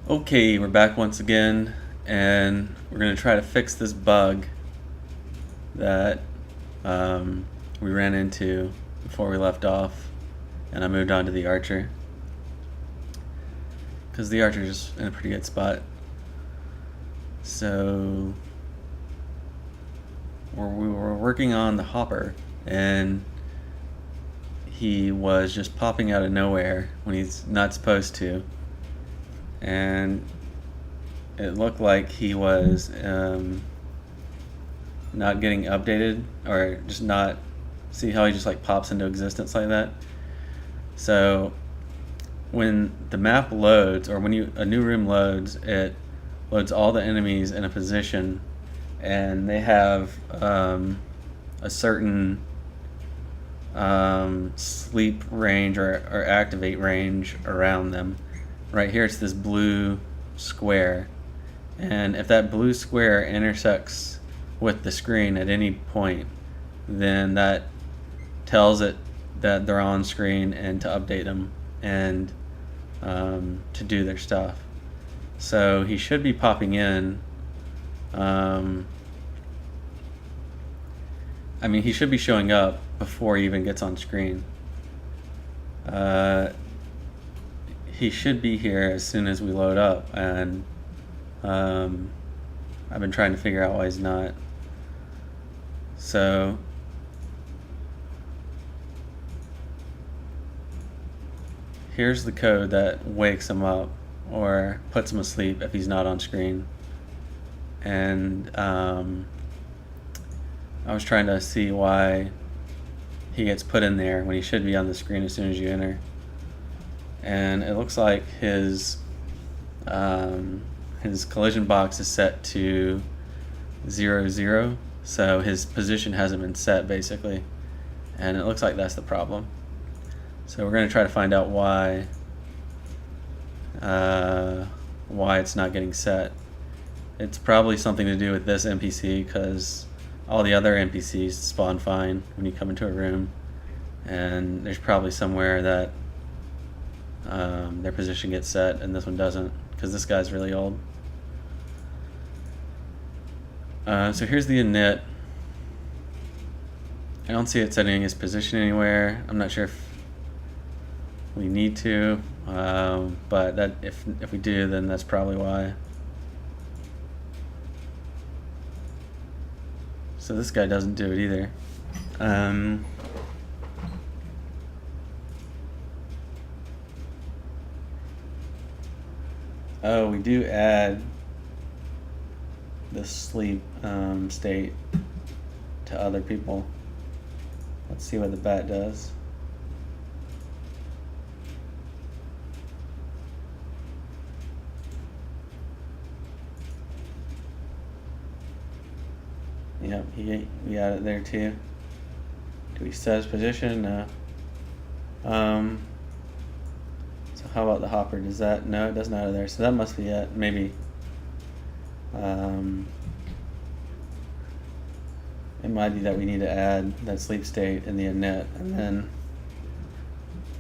Okay, we're back once again, and we're going to try to fix this bug that we ran into before we left off, and I moved on to the Archer, because the Archer's in a pretty good spot. So, we were working on the Hopper, and he was just popping out of nowhere when he's not supposed to. And it looked like he was not getting updated, or just not, see how he just like pops into existence like that. So when the map loads, or when a new room loads, it loads all the enemies in a position, and they have a certain sleep range or activate range around them. Right here it's this blue square, and if that blue square intersects with the screen at any point, then that tells it that they're on screen and to update them and to do their stuff. So he should be popping in. I mean, he should be showing up before he even gets on screen. He should be here as soon as we load up, and I've been trying to figure out why he's not. So here's the code that wakes him up or puts him asleep if he's not on screen. And I was trying to see why he gets put in there when he should be on the screen as soon as you enter. And it looks like his collision box is set to 0, so his position hasn't been set basically, and it looks like that's the problem. So we're going to try to find out why it's not getting set. It's probably something to do with this NPC, because all the other NPCs spawn fine when you come into a room, and there's probably somewhere that their position gets set and this one doesn't, because this guy's really old. So here's the init. I don't see it setting his position anywhere. I'm not sure if we need to, but that if we do, then that's probably why. So this guy doesn't do it either. Oh, we do add the sleep state to other people. Let's see what the bat does. Yep, we add it there too. Do we set his position? No. So how about the Hopper? Does that? No, it doesn't out of there. So that must be it. Maybe. It might be that we need to add that sleep state in the init, and then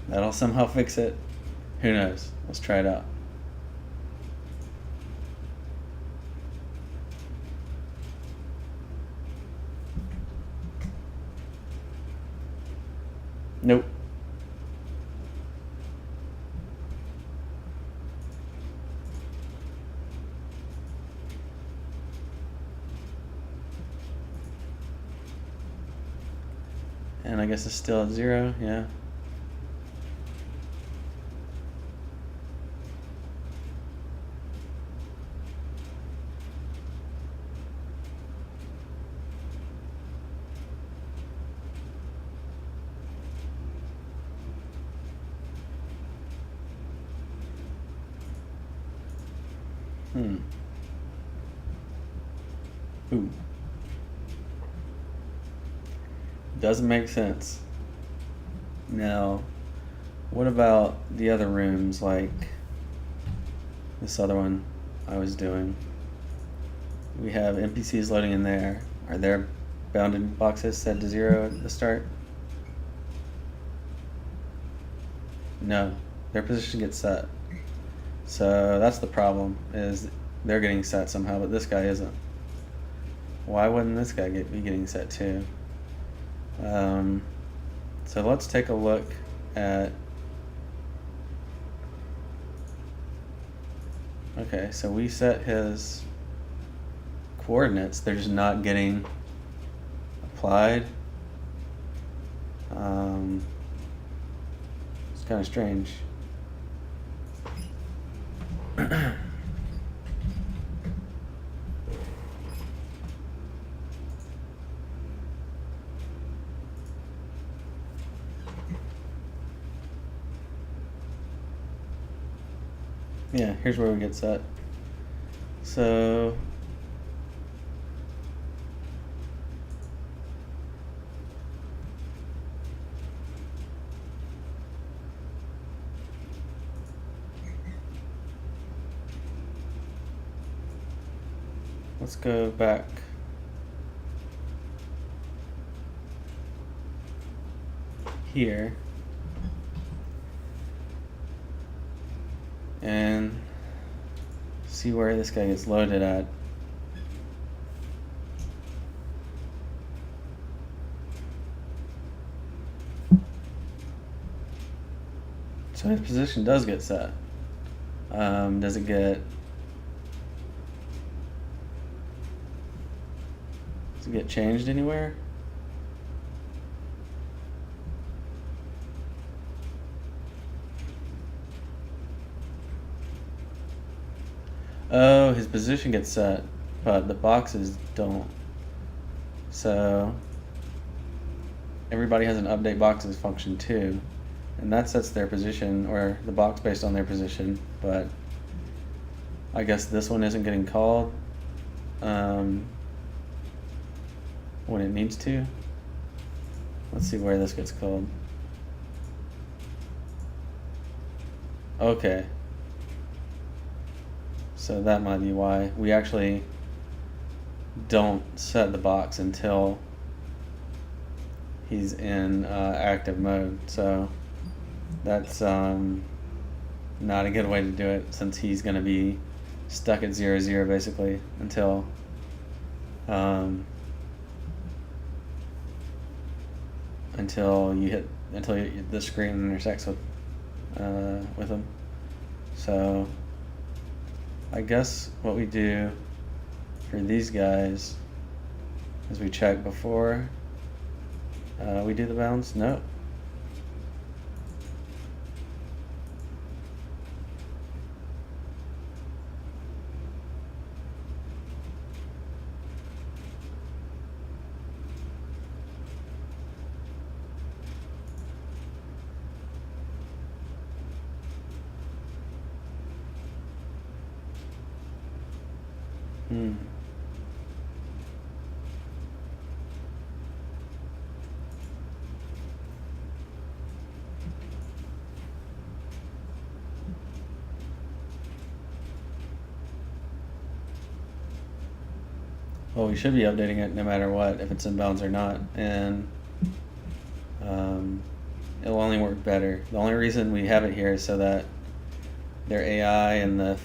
that'll somehow fix it. Who knows? Let's try it out. Nope. And I guess it's still at 0, yeah. Ooh. Doesn't make sense. Now, what about the other rooms, like this other one I was doing? We have NPCs loading in there. Are their bounded boxes set to 0 at the start? No, their position gets set. So that's the problem, is they're getting set somehow, but this guy isn't. Why wouldn't this guy be getting set too? So let's take a look at. Okay, so we set his coordinates. They're just not getting applied. It's kind of strange. Yeah, here's where we get set. So let's go back. Here. And see where this guy gets loaded at. So his position does get set. Does it get changed anywhere? Oh, his position gets set, but the boxes don't. So everybody has an update boxes function too, and that sets their position, or the box based on their position, but I guess this one isn't getting called when it needs to. Let's see where this gets called. Okay. So that might be why we actually don't set the box until he's in active mode. So that's not a good way to do it, since he's going to be stuck at 0-0 basically until the screen intersects with him. So I guess what we do for these guys is we check before we do the bounce. No. Well, we should be updating it no matter what, if it's in bounds or not, and it'll only work better. The only reason we have it here is so that their AI and the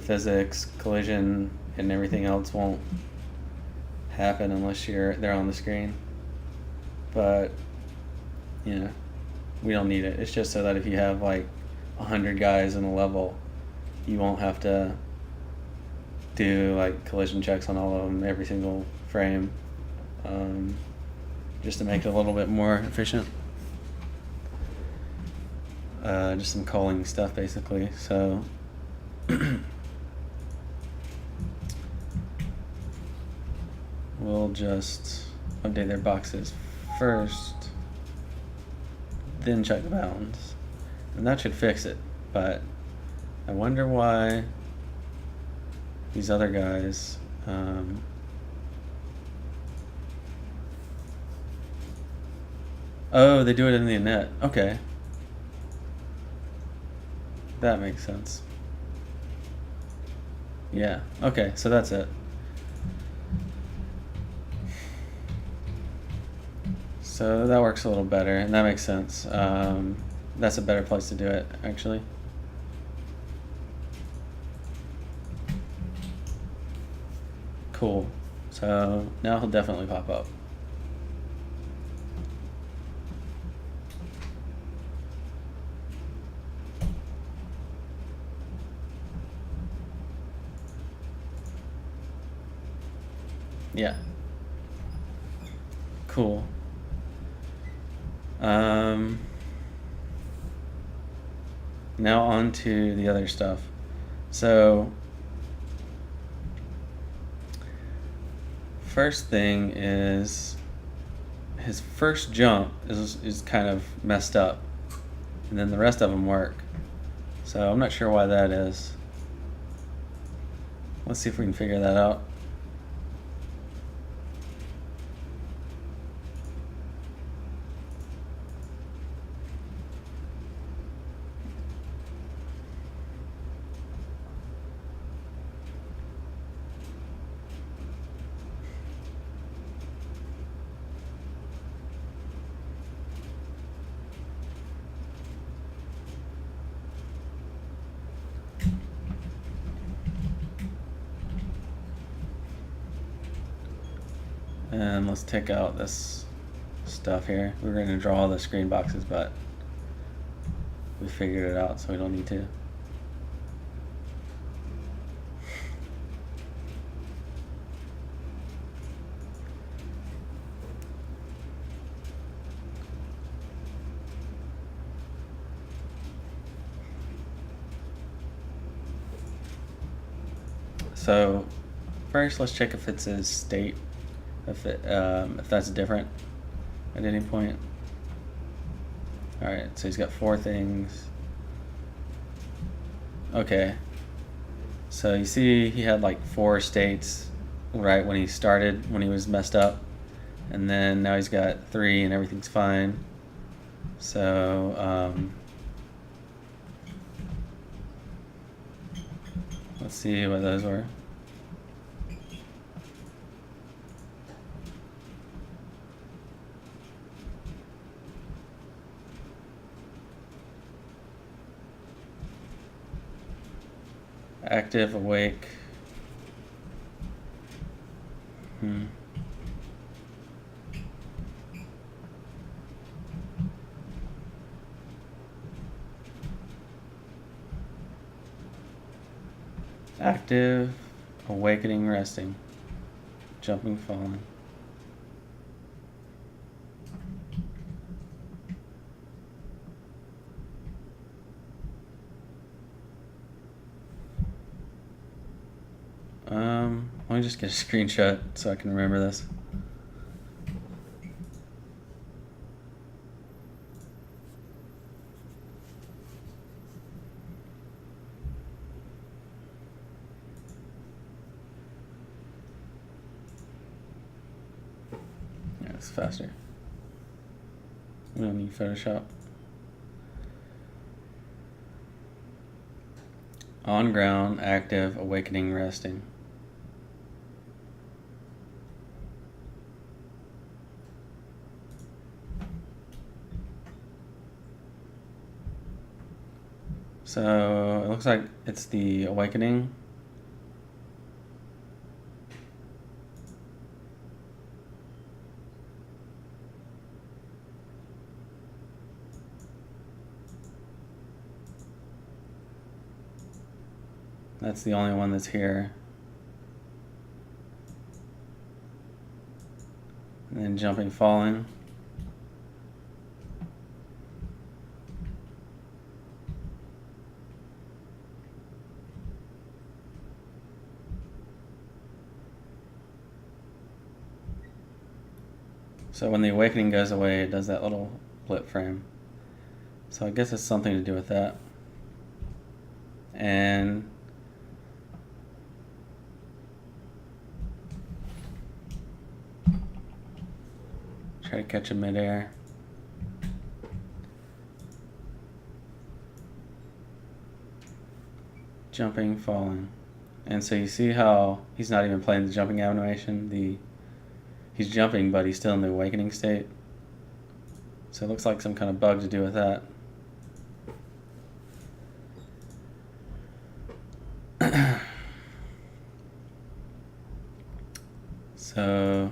physics, collision, and everything else won't happen unless they're on the screen. But we don't need it. It's just so that if you have like 100 guys in a level, you won't have to do like collision checks on all of them every single frame, just to make it a little bit more efficient. Just some culling stuff basically. So we'll just update their boxes first, then check the bounds, and that should fix it. But I wonder why these other guys oh, they do it in the init. Okay, that makes sense. Yeah, okay, so that's it. So that works a little better, and that makes sense. That's a better place to do it, actually. Cool. So now he'll definitely pop up. Yeah. Cool. Now on to the other stuff. So first thing is his first jump is kind of messed up, and then the rest of them work. So I'm not sure why that is. Let's see if we can figure that out. And let's take out this stuff here. We're going to draw the screen boxes, but we figured it out, so we don't need to. So first, let's check if it's his state, if that's different at any point. All right, so he's got 4 things. Okay, so you see he had like 4 states right when he started, when he was messed up, and then now he's got 3 and everything's fine. So let's see what those were. Active, awake. Active, awakening, resting, jumping, falling. Let me just get a screenshot so I can remember this. Yeah, it's faster. We don't need Photoshop. On ground, active, awakening, resting. So it looks like it's the awakening. That's the only one that's here. And then jumping, falling. So when the awakening goes away, it does that little blip frame. So I guess it's something to do with that. And try to catch him midair. Jumping, falling. And so you see how he's not even playing the jumping animation. He's jumping, but he's still in the awakening state. So it looks like some kind of bug to do with that. So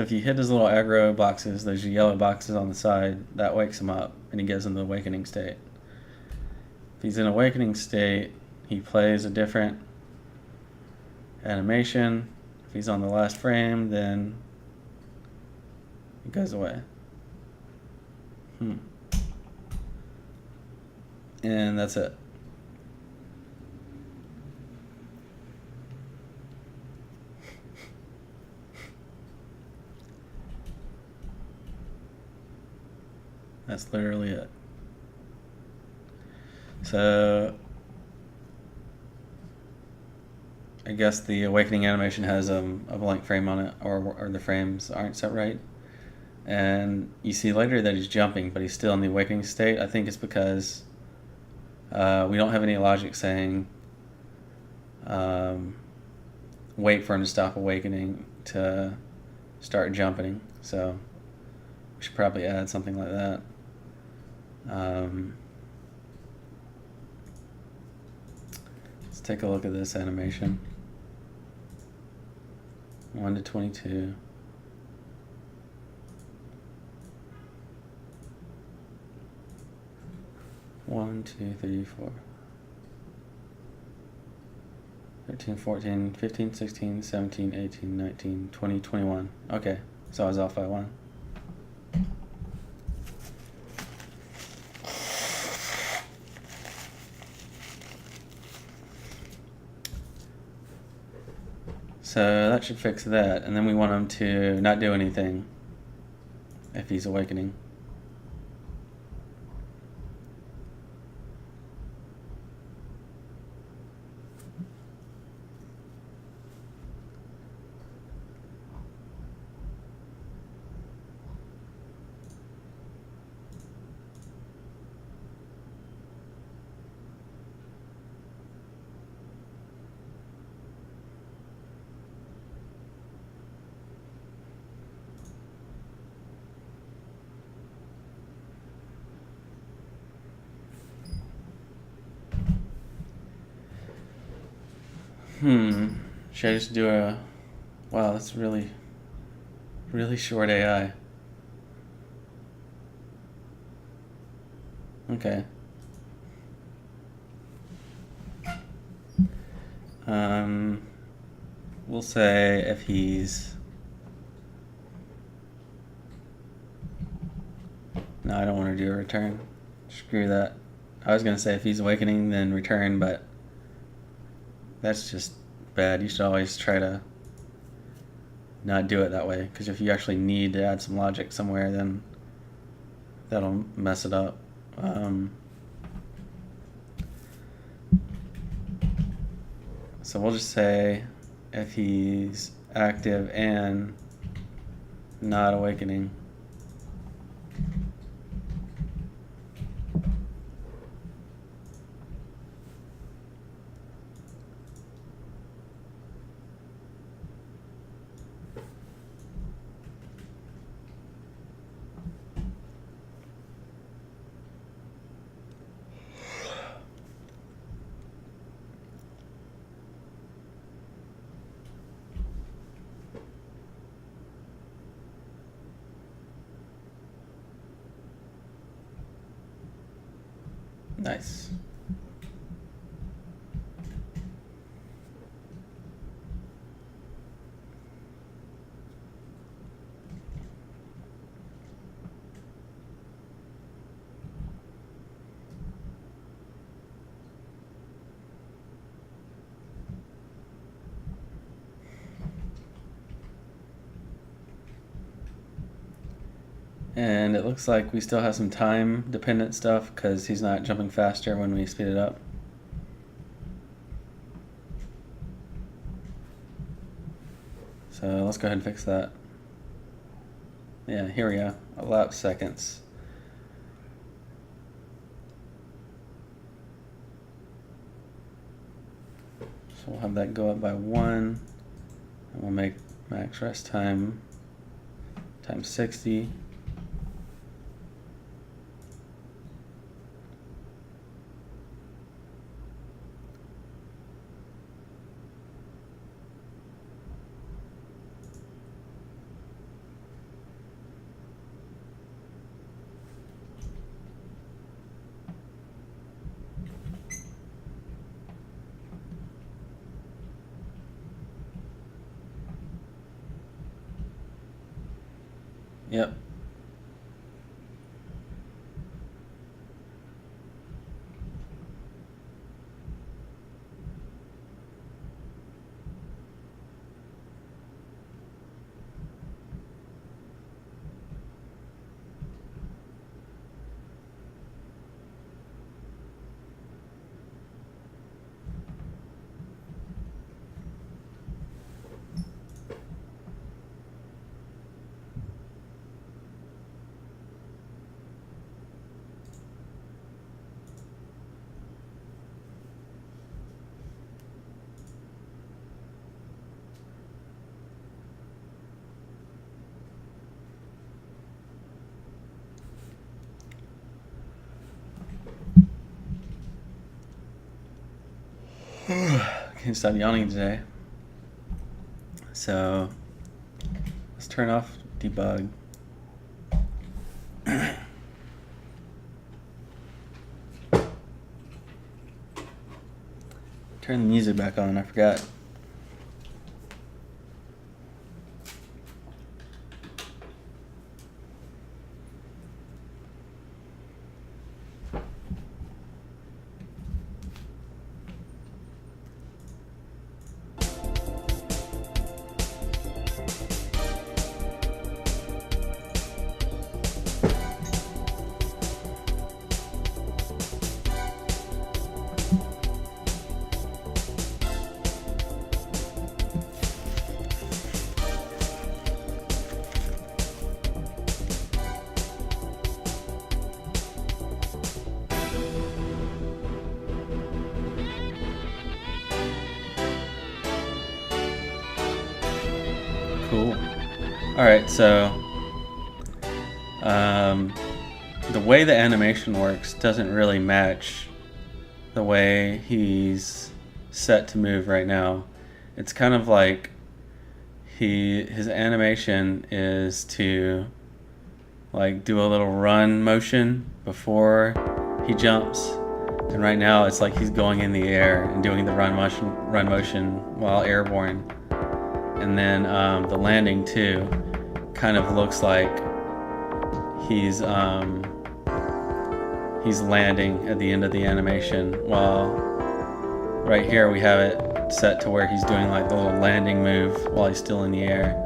if you hit his little aggro boxes, those yellow boxes on the side, that wakes him up and he gets in the awakening state. If he's in awakening state, he plays a different animation. If he's on the last frame, then it goes away. And that's it. That's literally it. So I guess the awakening animation has a blank frame on it, or the frames aren't set right. And you see later that he's jumping, but he's still in the awakening state. I think it's because we don't have any logic saying wait for him to stop awakening to start jumping. So we should probably add something like that. Let's take a look at this animation. 1 to 22. One, 2, 3, 4. 13, 14, 15, 16, 17, 18, 19, 20, 21. Okay, so I was off by 1. So that should fix that, and then we want him to not do anything if he's awakening. Should I just do a... Wow, that's really short AI. Okay. We'll say if he's... No, I don't want to do a return. Screw that. I was going to say if he's awakening, then return, but that's just bad. You should always try to not do it that way, because if you actually need to add some logic somewhere, then that'll mess it up. So we'll just say if he's active and not awakening. Nice. And it looks like we still have some time dependent stuff because he's not jumping faster when we speed it up. So let's go ahead and fix that. Yeah, here we go. Elapsed seconds. So we'll have that go up by 1. And we'll make max rest time times 60. Yep. Can't stop yawning today. So let's turn off debug. Turn the music back on, I forgot. Cool. Alright, so the way the animation works doesn't really match the way he's set to move right now. It's kind of like his animation is to like do a little run motion before he jumps, and right now it's like he's going in the air and doing the run motion while airborne. And then the landing too kind of looks like he's landing at the end of the animation, while right here we have it set to where he's doing like the little landing move while he's still in the air.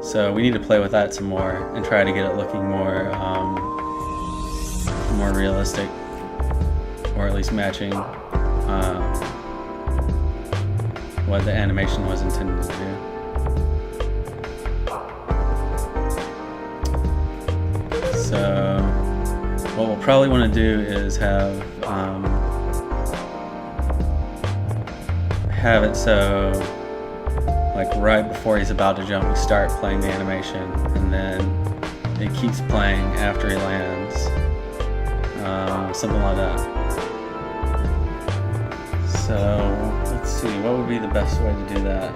So we need to play with that some more and try to get it looking more realistic, or at least matching what the animation was intended to do. So what we'll probably want to do is have it so like right before he's about to jump we start playing the animation, and then it keeps playing after he lands, something like that. So let's see, what would be the best way to do that?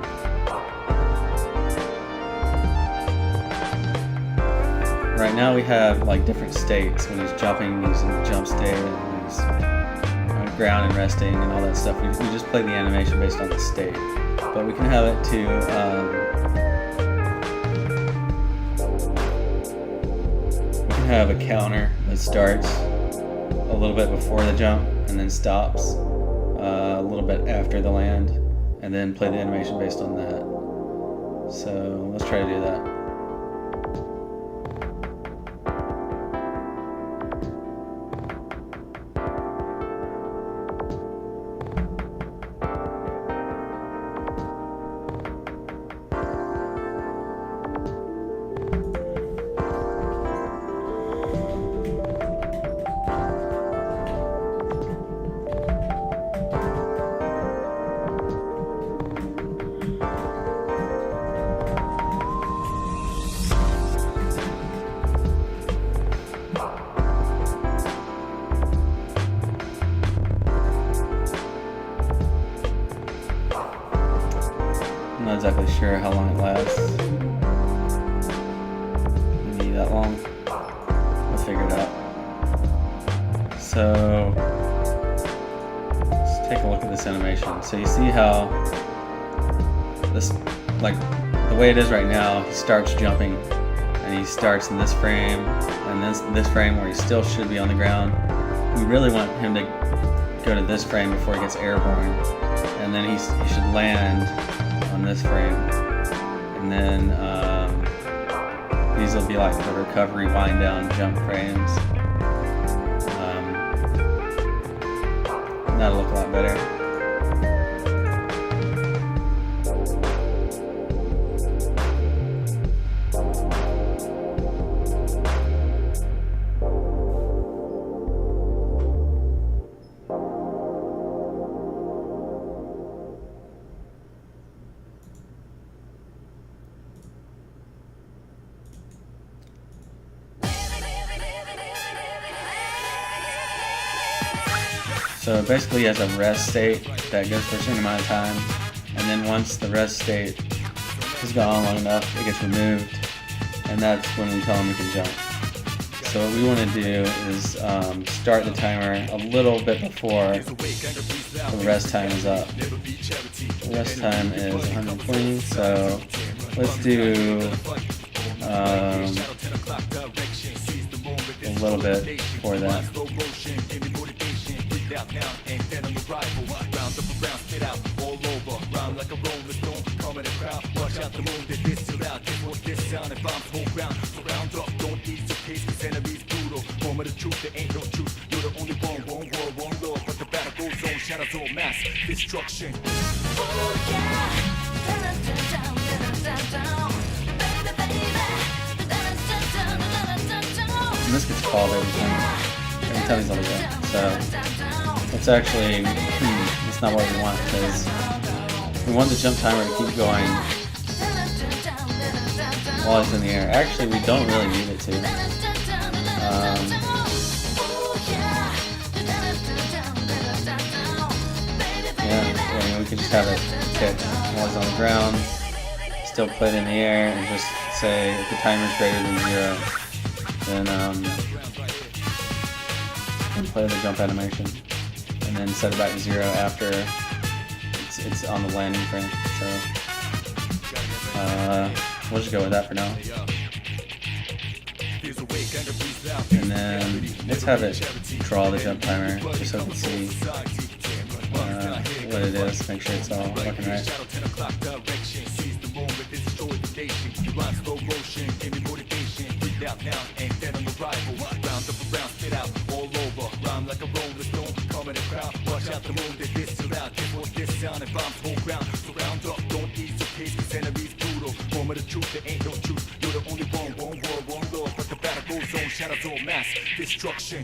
Right now we have like different states. When he's jumping, he's in jump state, and when he's on ground and resting and all that stuff. We just play the animation based on the state. But we can have it to we can have a counter that starts a little bit before the jump and then stops a little bit after the land, and then play the animation based on that. So let's try to do that. I'm not exactly sure how long it lasts. Maybe that long. We'll figure it out. So let's take a look at this animation. So you see how this, like the way it is right now, he starts jumping, and he starts in this frame, and this frame where he still should be on the ground. We really want him to go to this frame before he gets airborne, and then he should land on this frame, and then these will be like the recovery wind down jump frames. That'll look a lot better. So basically, he has a rest state that goes for a certain amount of time, and then once the rest state has gone on long enough, it gets removed, and that's when we tell him he can jump. So what we want to do is start the timer a little bit before the rest time is up. The rest time is 120, so let's do a little bit before that. Destruction. And this gets called every time he's on the ground. So it's actually that's not what we want, because we want the jump timer to keep going while it's in the air. Actually, we don't really need it to. We can just have it tick while it's on the ground, still put it in the air, and just say if the timer's greater than 0, then play the jump animation, and then set it back to 0 after it's on the landing frame. So we'll just go with that for now. And then let's have it draw the jump timer just so we can see what it is, make sure it's all looking right. Destruction.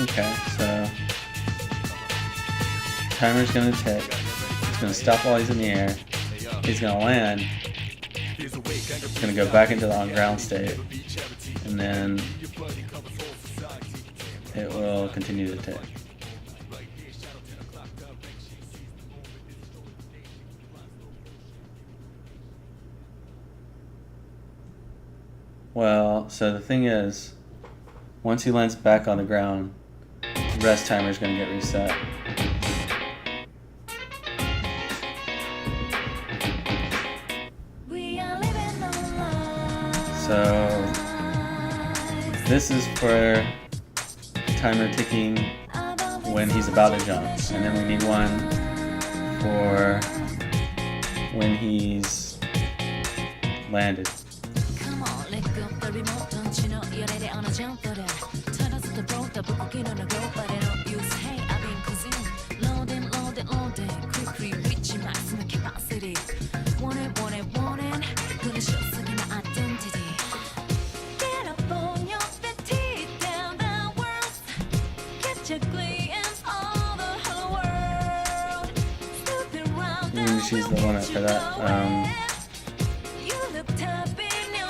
Okay, so timer's gonna tick. It's gonna stop while he's in the air. He's gonna land. It's gonna go back into the on ground state, and then it will continue to tick. Well, so the thing is, once he lands back on the ground, rest timer is going to get reset. So this is for timer ticking when he's about to jump, and then we need one for when he's landed. choose the limit for that.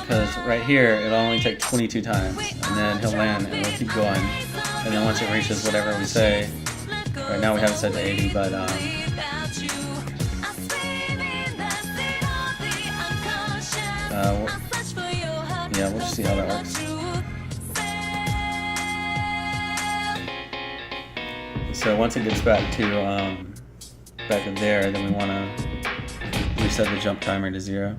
Because right here, it'll only take 22 times, and then he'll land, and we'll keep going. And then once it reaches whatever we say, right now we have it set to 80, but yeah, we'll just see how that works. So once it gets back to back up there, then we want to reset the jump timer to 0.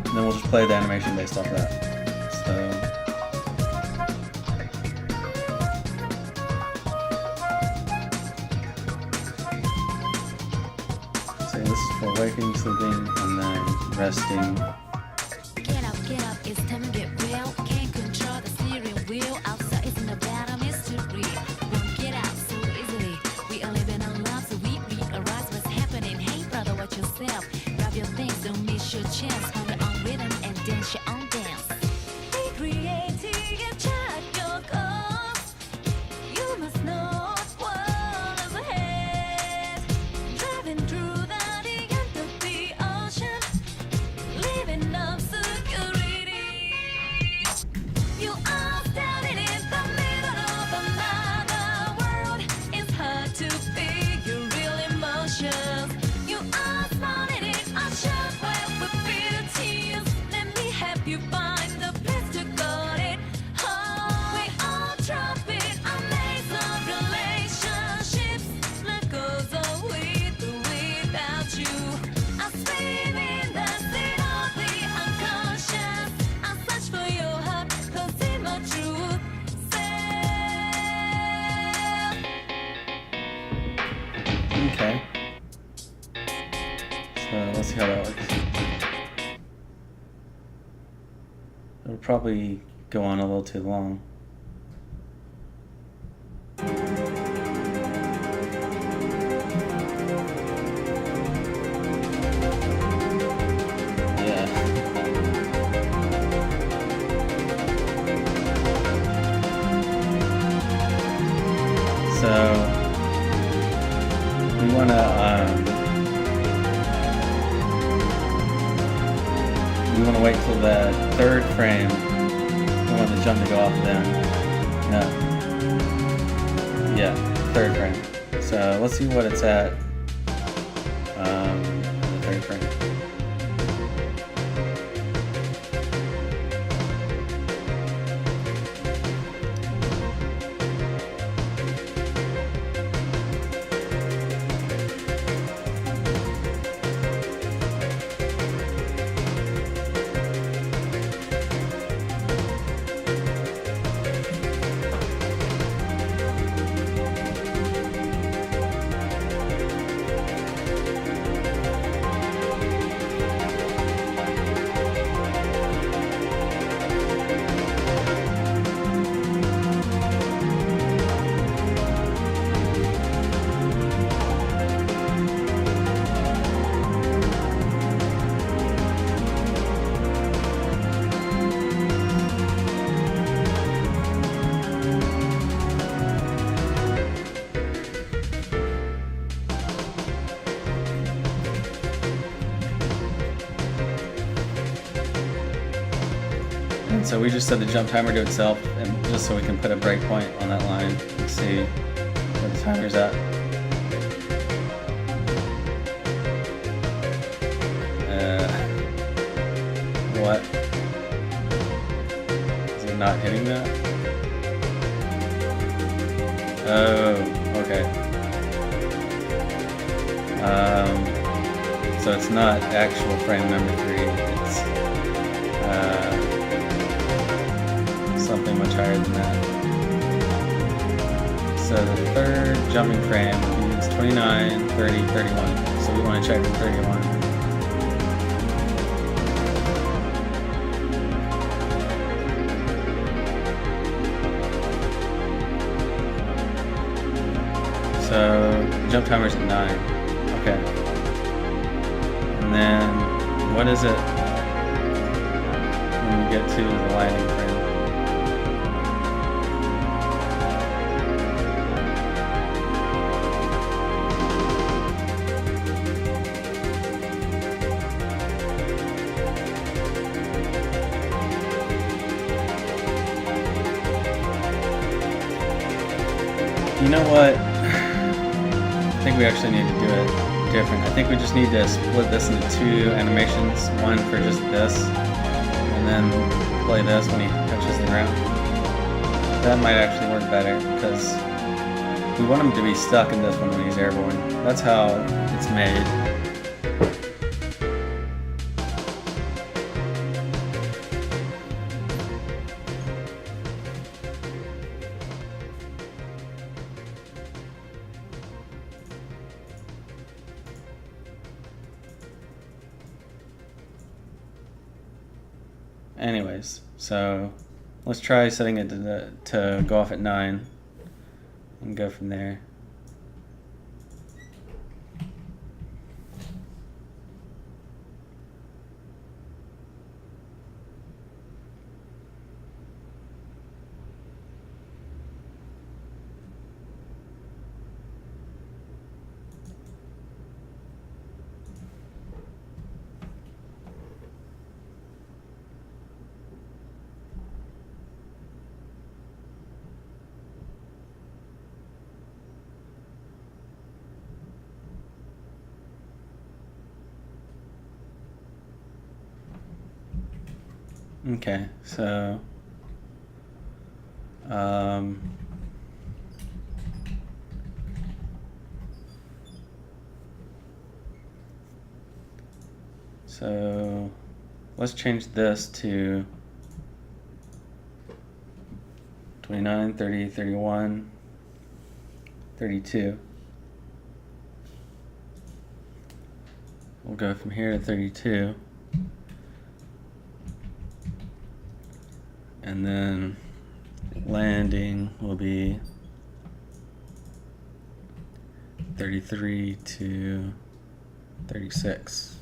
And then we'll just play the animation based off that. So this is for waking, sleeping, and then resting. Get up, it's time to get real. Can't control the steering wheel. Outside isn't a battle mystery. Won't get out so easily. We are living our lives, so we realize what's happening. Hey brother, watch yourself. Grab your things, don't miss your chance. Find your own rhythm and dance your own dance. Be creative and check your goals. You must know what is ahead. Driving through the end of the ocean. Living up security. You are standing in the middle of another world. It's hard to figure real emotions. You are spawning in a shockwave with bitter tears. Let me help you find the place to got it home. We all dropping a maze of relationships. Life goes on with or without you. I swim in the sea of the unconscious. I search for your heart, conceal my truth. Okay. So let's see how that works. It'll probably go on a little too long. Yeah. So we want to wait till the third frame. We want the jump to go off then. No. Yeah, third frame. So let's see what it's at. The third frame. So we just set the jump timer to itself, and just so we can put a breakpoint on that line and see where the timer's at. What? Is it not hitting that? Oh, okay. So it's not actual frame number 3, it's something much higher than that. So the third jumping frame is 29, 30, 31. So we want to check the 31. So jump timer's at 9. Okay. And then what is it when we get to the landing frame? You know what? I think we actually need to do it different. I think we just need to split this into two animations. One for just this, and then play this when he touches the ground. That might actually work better, because we want him to be stuck in this one when he's airborne. That's how it's made. Anyways, so let's try setting it to go off at 9 and go from there. Okay, so so let's change this to 29, 30, 31, 32. We'll go from here to 32. And then landing will be 33 to 36.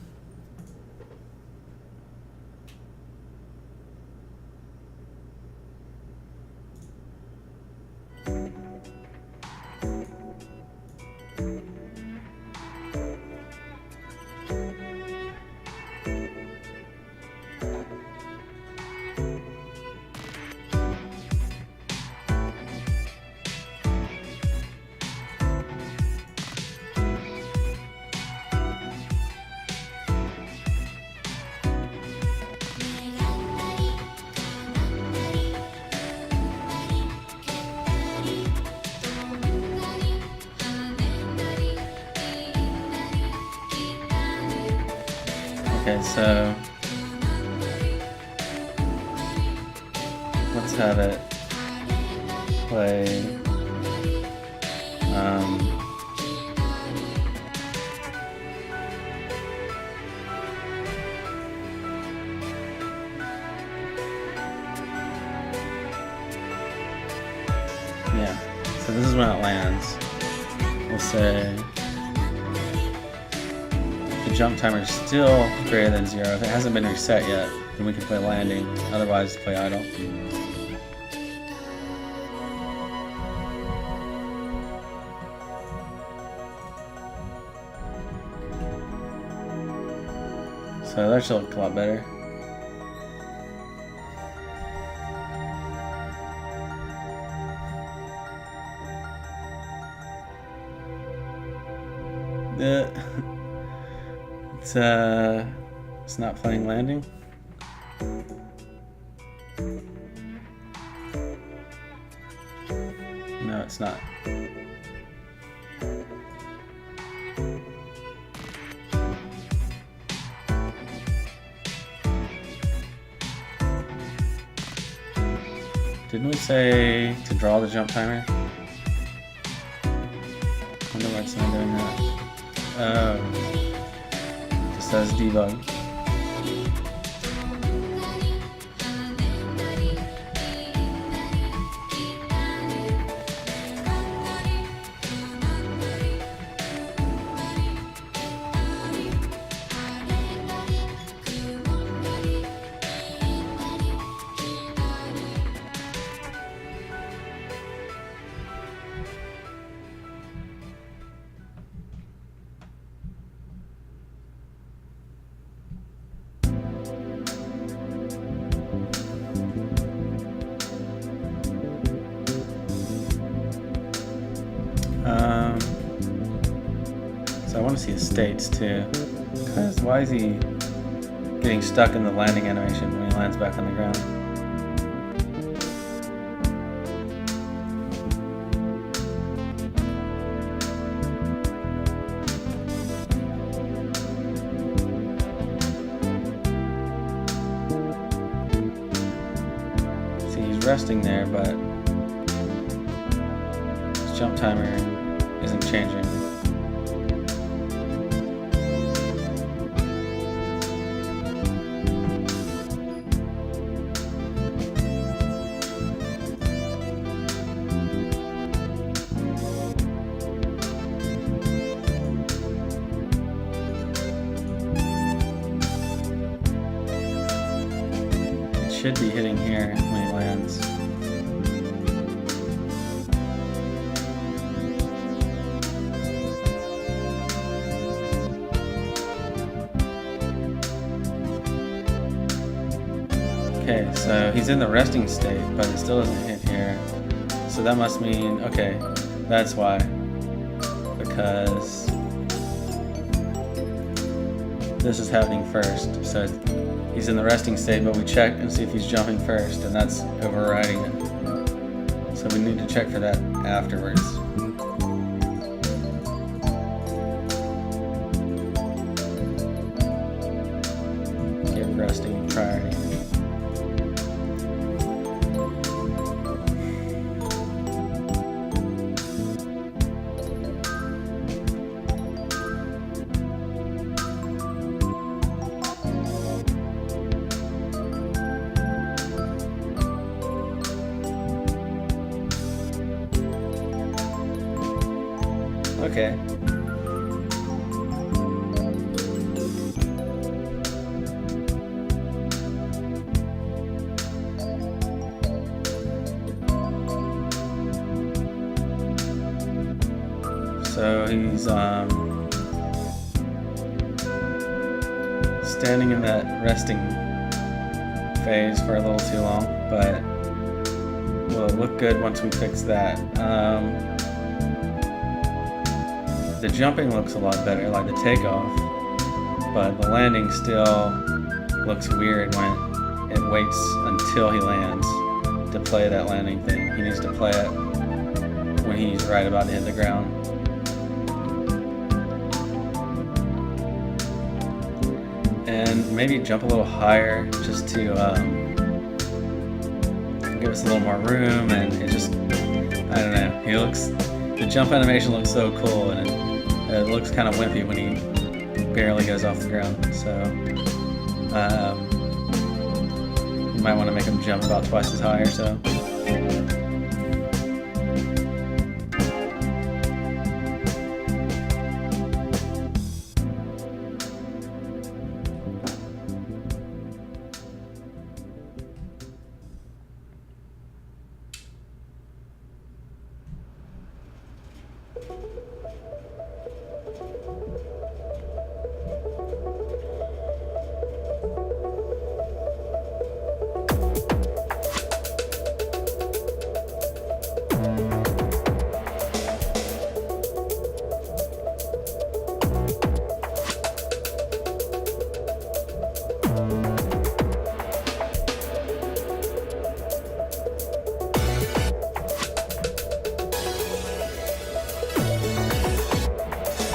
Okay, so let's have it play yeah, so this is when it lands. We'll say the jump timer is still greater than 0. If it hasn't been reset yet, then we can play landing, otherwise play idle. So that should look a lot better. It's not playing landing. No, it's not. Didn't we say to draw the jump timer? I wonder why it's not doing that. Oh. Just says debug. want to see his states too. Because why is he getting stuck in the landing animation when he lands back on the ground? See, he's resting there, but his jump timer isn't changing. Should be hitting here when he lands. Okay, so he's in the resting state, but it still doesn't hit here. So that must mean, okay, that's why. Because this is happening first. So he's in the resting state, but we check and see if he's jumping first, and that's overriding it. So we need to check for that afterwards. Give resting priority. Okay. So he's standing in that resting phase for a little too long, but will look good once we fix that. The jumping looks a lot better, like the takeoff, but the landing still looks weird when it waits until he lands to play that landing thing. He needs to play it when he's right about to hit the ground. And maybe jump a little higher just to give us a little more room, and it just, I don't know, the jump animation looks so cool, and it looks kind of wimpy when he barely goes off the ground. So you might want to make him jump about twice as high or so.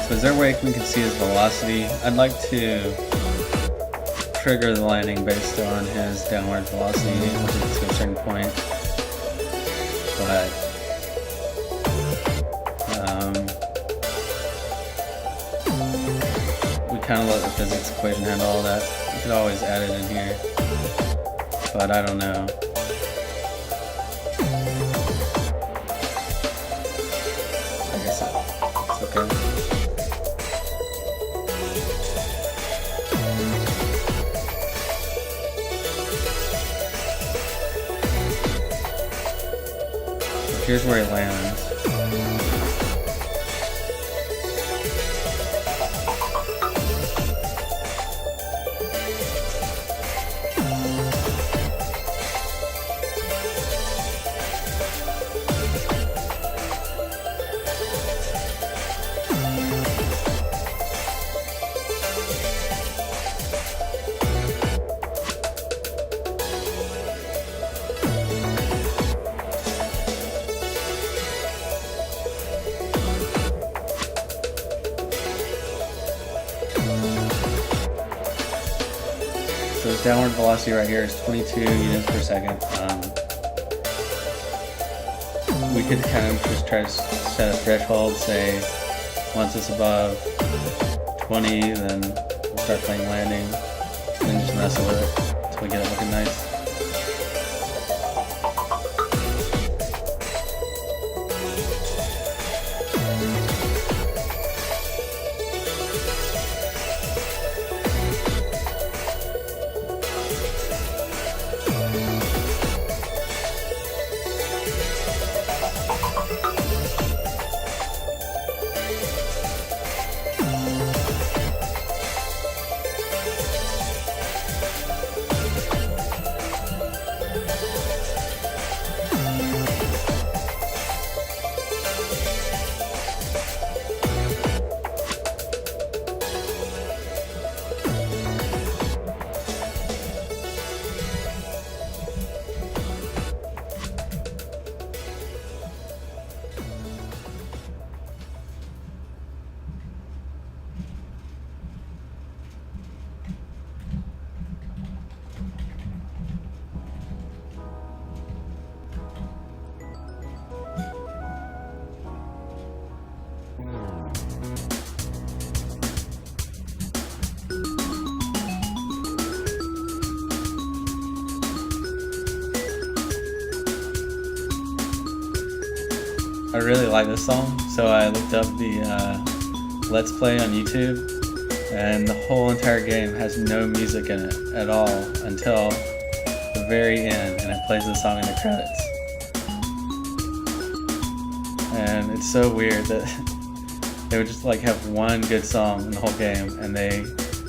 So is there a way we can see his velocity? I'd like to trigger the landing based on his downward velocity once it gets to a certain point. But we kind of let the physics equation handle all that. We could always add it in here, but I don't know. I guess it's okay. Here's where he lands. downward velocity right here is 22 units per second. We could kind of just try to set a threshold, say once it's above 20, then we'll start playing landing, and just mess with it until we get it looking nice. I really like this song, so I looked up the Let's Play on YouTube, and the whole entire game has no music in it at all until the very end, and it plays the song in the credits. And it's so weird that they would just like have one good song in the whole game, and they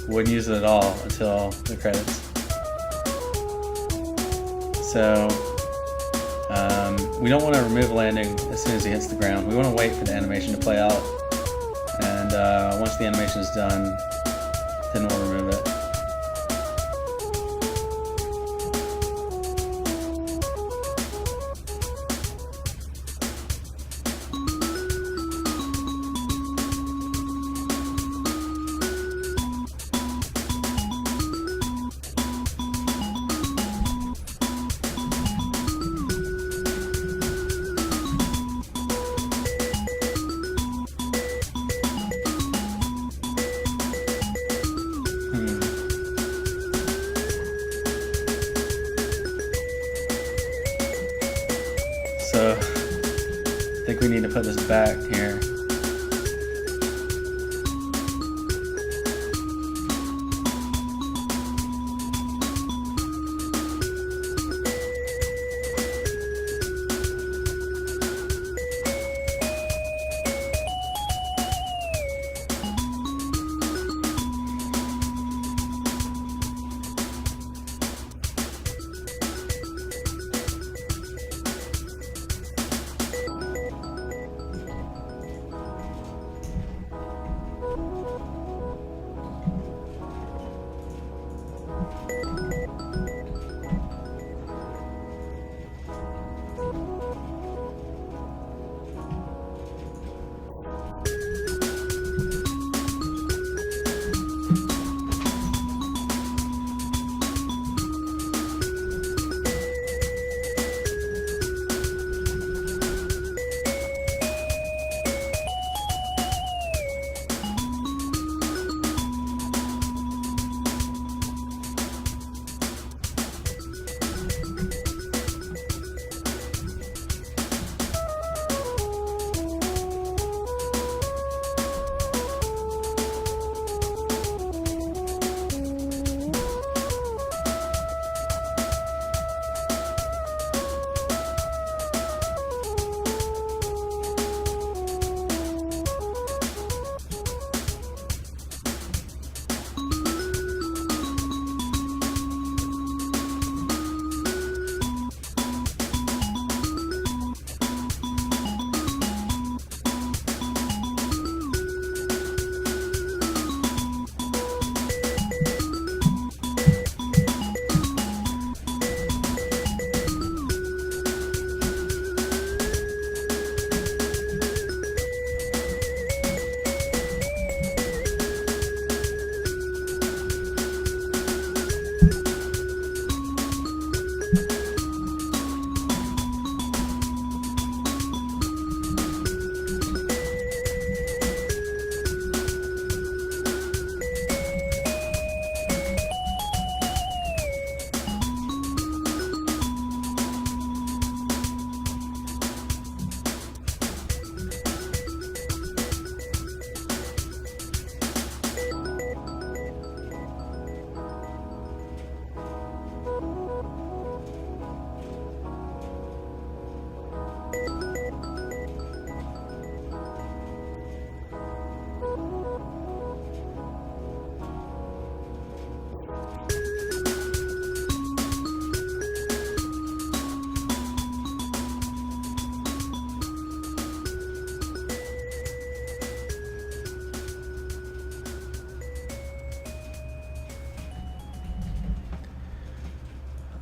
wouldn't use it at all until the credits. So we don't want to remove landing as soon as he hits the ground. We want to wait for the animation to play out, and once the animation is done, then we'll remove it. So I think we need to put this back here.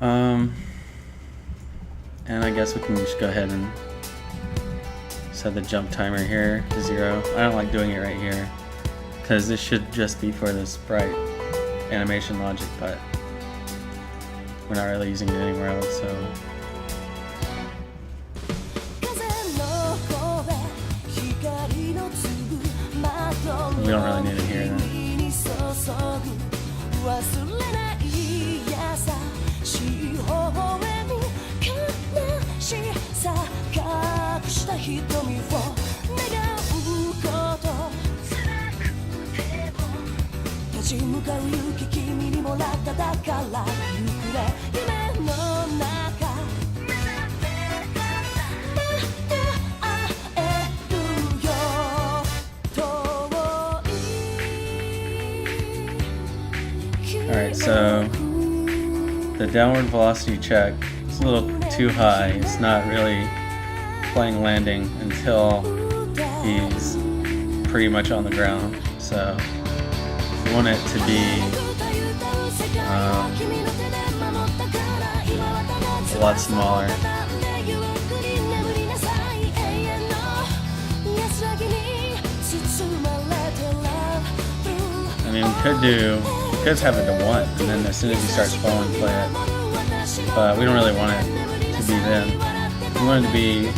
And I guess we can just go ahead and set the jump timer here to 0. I don't like doing it right here because this should just be for the sprite animation logic, but we're not really using it anywhere else, so we don't really need it here then. Alright, so the downward velocity check is a little too high. It's not really playing landing until he's pretty much on the ground. So we want it to be a lot smaller. I mean, we could have it to 1, and then as soon as he starts falling, play it. But we don't really want it to be then. We want it to be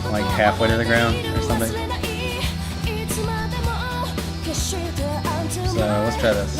like halfway to the ground or something. So let's try this.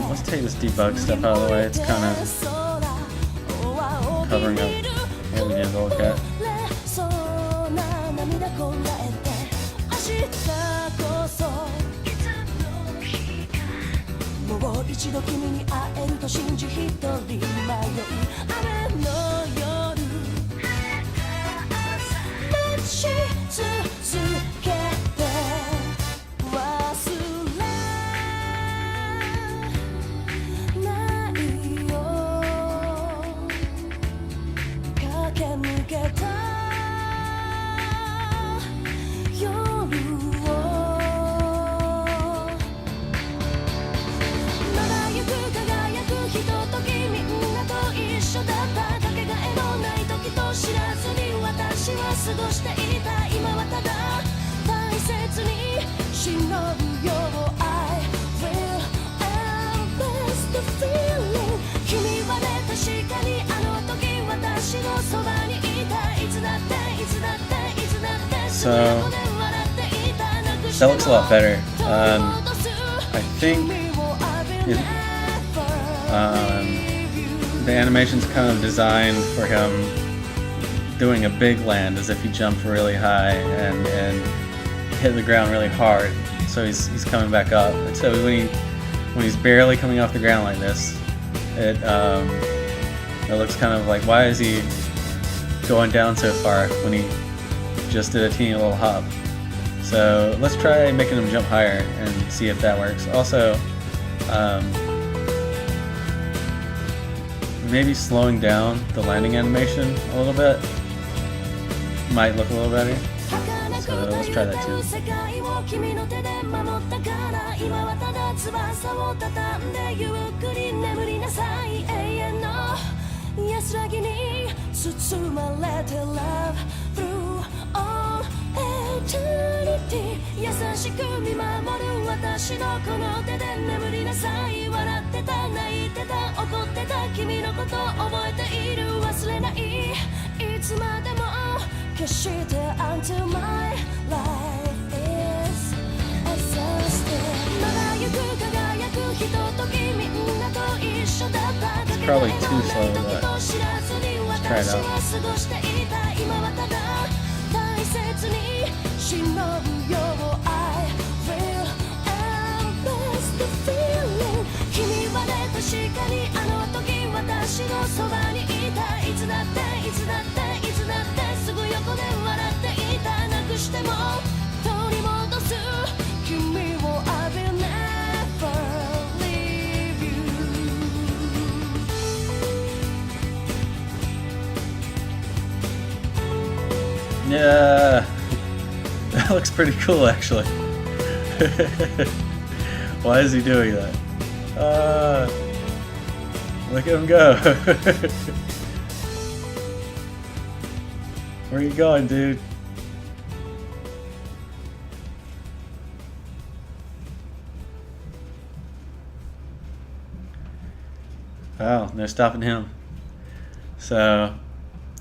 Let's take this debug stuff out of the way. It's kind of covering up what we need to look at. So that looks a lot better. I think the animation's kind of designed for him doing a big land, as if he jumped really high and hit the ground really hard. So he's coming back up. And so when he's barely coming off the ground like this, it looks kind of like, why is he going down so far when he just did a teeny little hop? So let's try making him jump higher and see if that works. Also, maybe slowing down the landing animation a little bit might look a little better. So let's try that too. Until my life is exhausted. 輝く人と君みんなと一緒だった probably too slow, but let's try it out. Yeah, that looks pretty cool actually. Why is he doing that? Look at him go. Where are you going, dude? Wow, no stopping him. So,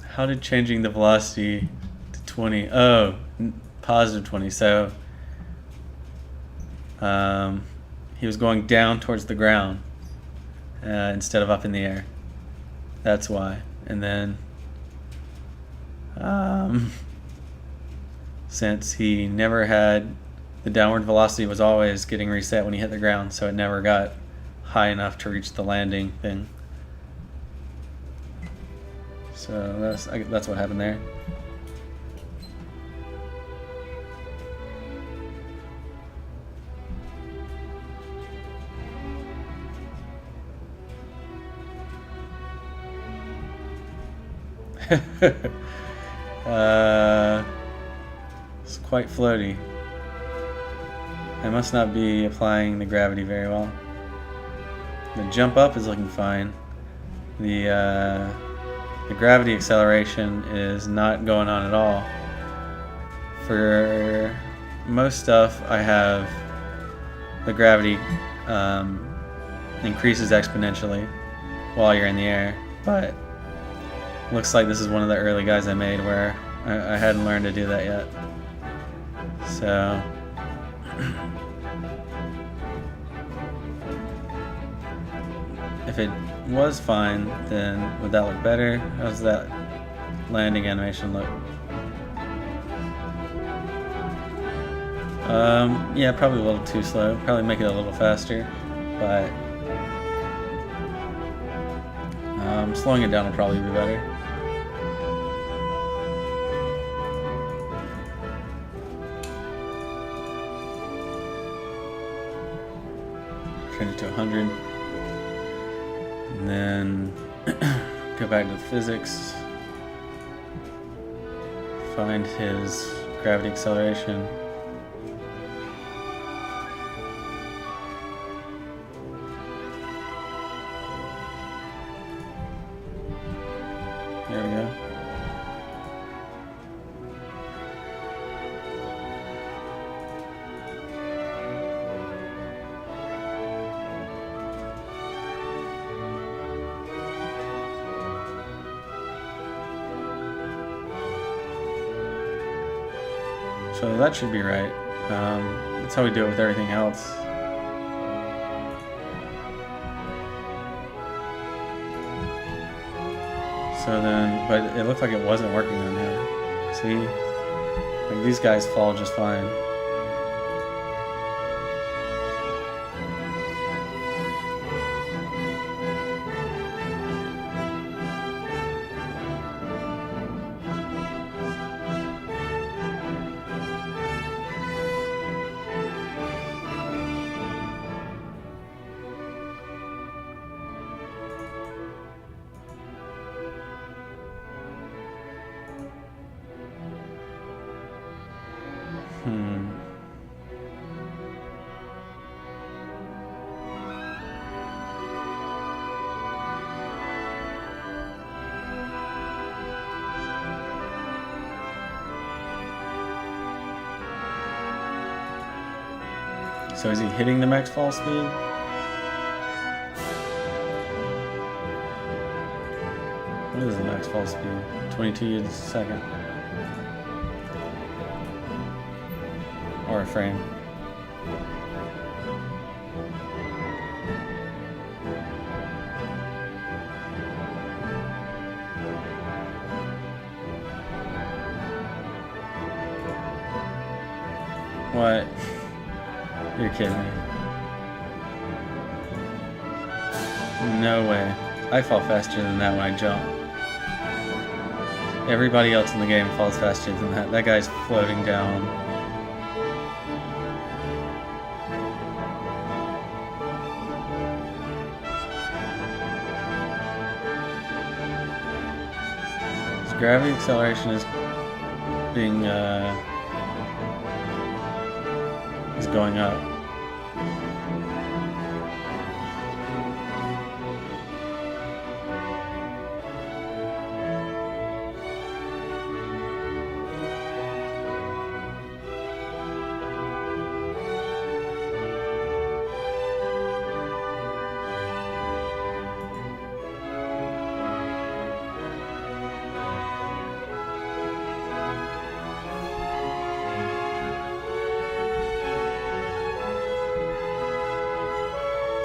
how did changing the velocity to 20? Oh, positive 20. So, he was going down towards the ground instead of up in the air. That's why. And then, since he never had, the downward velocity was always getting reset when he hit the ground, so it never got high enough to reach the landing thing. So that's what happened there. It's quite floaty. I must not be applying the gravity very well. The jump up is looking fine. The gravity acceleration is not going on at all. For most stuff, I have the gravity increases exponentially while you're in the air, but looks like this is one of the early guys I made where I hadn't learned to do that yet. So if it was fine, then would that look better? How does that landing animation look? Yeah, probably a little too slow. Probably make it a little faster, but slowing it down will probably be better. Turn it to 100. And then go back to the physics. Find his gravity acceleration. There we go. So that should be right. That's how we do it with everything else. So then, but it looked like it wasn't working on him. See? Like these guys fall just fine. So is he hitting the max fall speed? What is the max fall speed? 22 units a second. Or a frame. What? You're kidding me. No way. I fall faster than that when I jump. Everybody else in the game falls faster than that. That guy's floating down. His gravity acceleration is being is going up.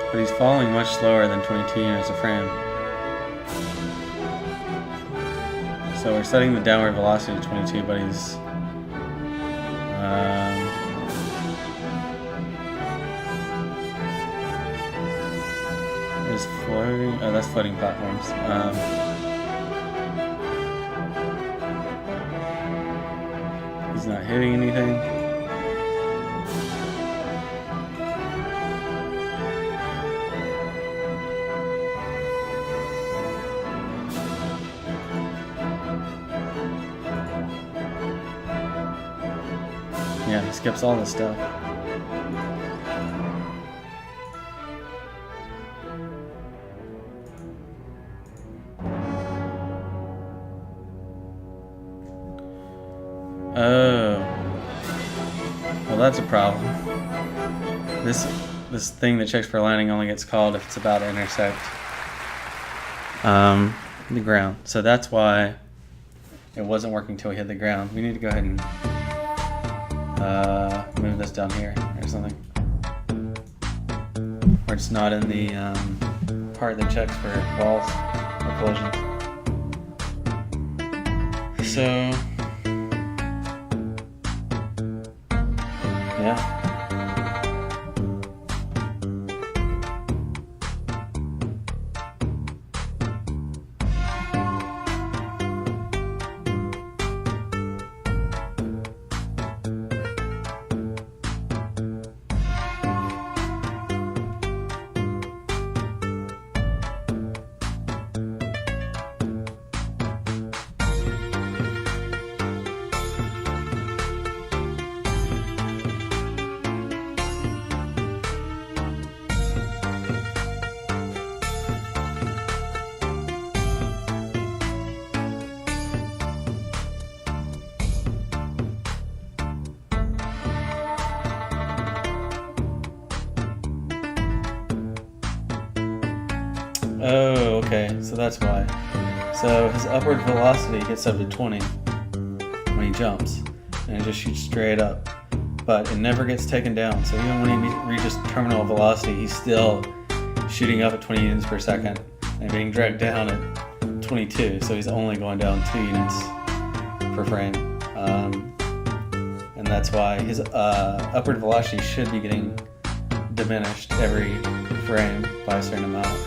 But he's falling much slower than 22 units a frame. So we're setting the downward velocity to 22, but he's floating. Oh, that's floating platforms. He's not hitting anything. Yeah, he skips all this stuff. Oh. Well, that's a problem. This thing that checks for landing only gets called if it's about to intersect the ground. So that's why it wasn't working until we hit the ground. We need to go ahead and move this down here or something, where it's not in the part that checks for walls or collisions. So yeah. Oh, okay, so that's why. So his upward velocity gets up to 20 when he jumps, and it just shoots straight up. But it never gets taken down, so even when he reaches terminal velocity, he's still shooting up at 20 units per second and being dragged down at 22, so he's only going down 2 units per frame. And that's why his upward velocity should be getting diminished every frame by a certain amount.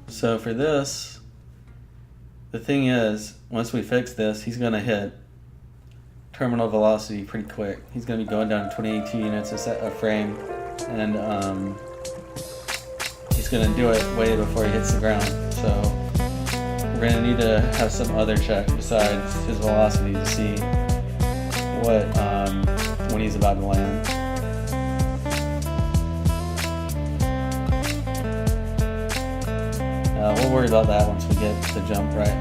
So for this, the thing is, once we fix this, he's going to hit terminal velocity pretty quick. He's going to be going down to 20 units a frame, and he's going to do it way before he hits the ground. So we're going to need to have some other check besides his velocity to see what when he's about to land. We'll worry about that once we get the jump right.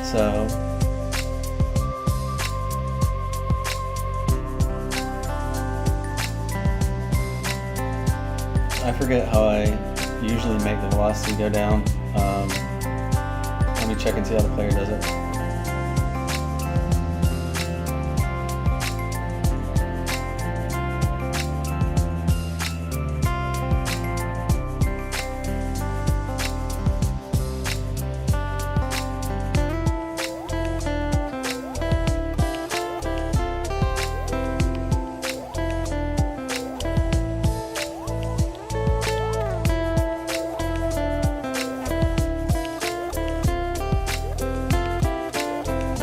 So I forget how I usually make the velocity go down. Let me check and see how the player does it.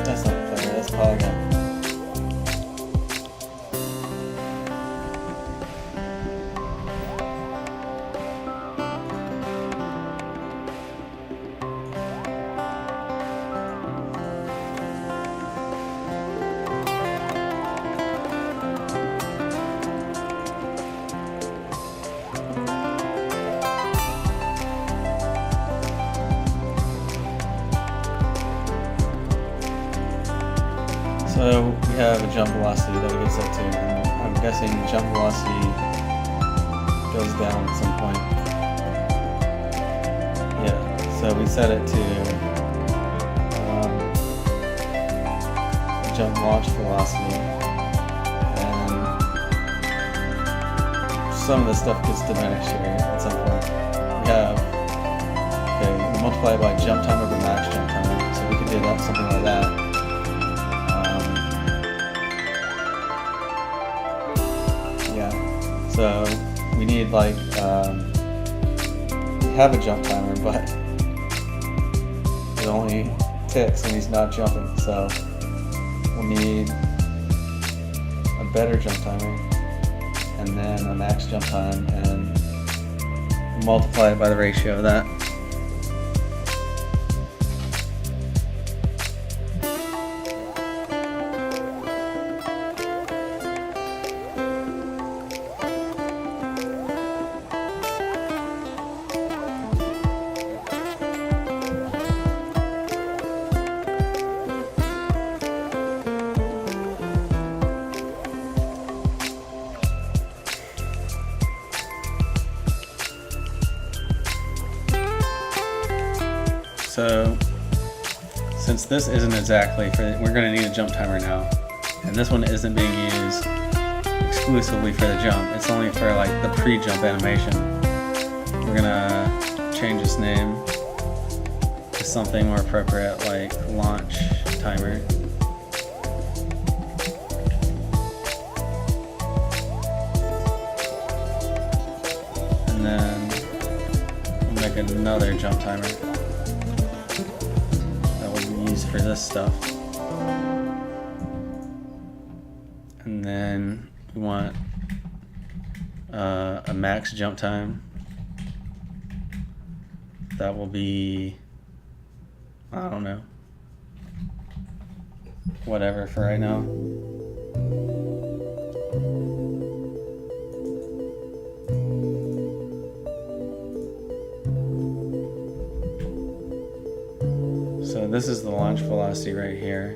That's not the player, that's Polygon. So we have a jump velocity that it gets up to, and I'm guessing jump velocity goes down at some point. Yeah, so we set it to jump launch velocity, and some of the stuff gets diminished here at some point. We have, okay, we multiply it by jump time over max jump time, so we can do that, something like that. So we need like have a jump timer, but it only ticks when he's not jumping. So we'll need a better jump timer and then a max jump time and multiply it by the ratio of that. So since this isn't exactly for, we're going to need a jump timer now, and this one isn't being used exclusively for the jump, it's only for like the pre-jump animation. We're going to change its name to something more appropriate like launch timer. And then we'll make another jump timer for this stuff. And then we want a max jump time. That will be, I don't know, whatever for right now. So this is the launch velocity right here.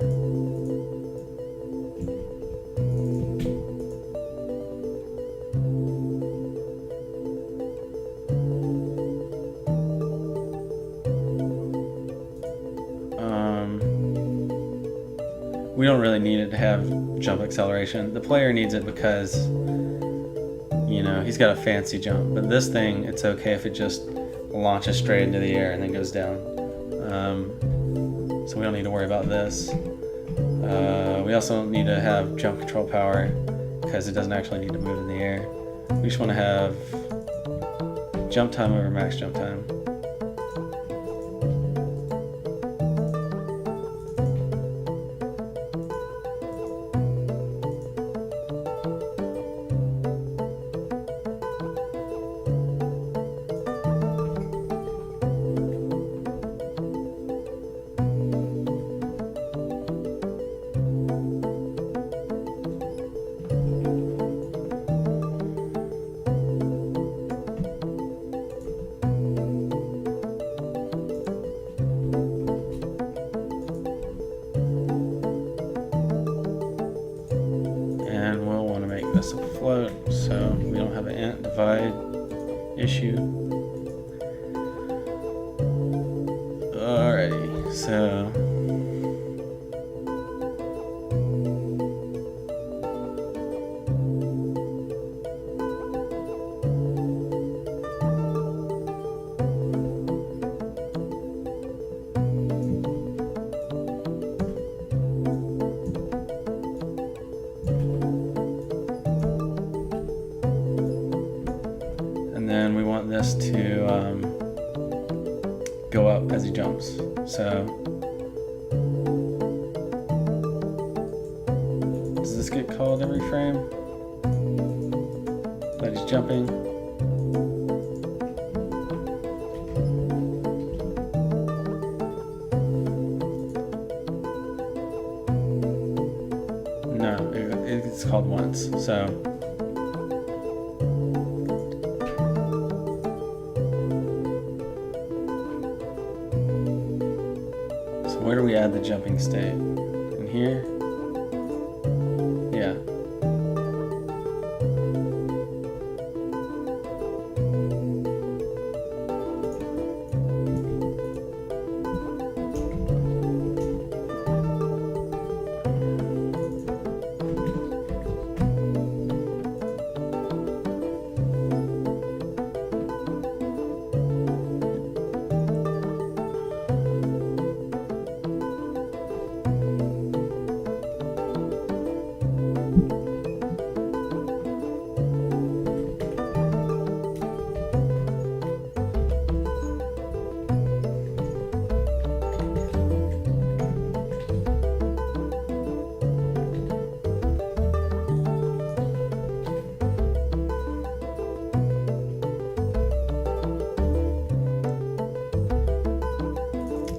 We don't really need it to have jump acceleration. The player needs it because, you know, he's got a fancy jump. But this thing, it's okay if it just launches straight into the air and then goes down. So we don't need to worry about this. We also don't need to have jump control power because it doesn't actually need to move in the air. We just want to have jump time over max jump time. This a float, so we don't have an ant divide issue. Alrighty, so and then we want this to go up as he jumps. So does this get called every frame that he's jumping? No, it's called once. So where do we add the jumping state? In here? Yeah.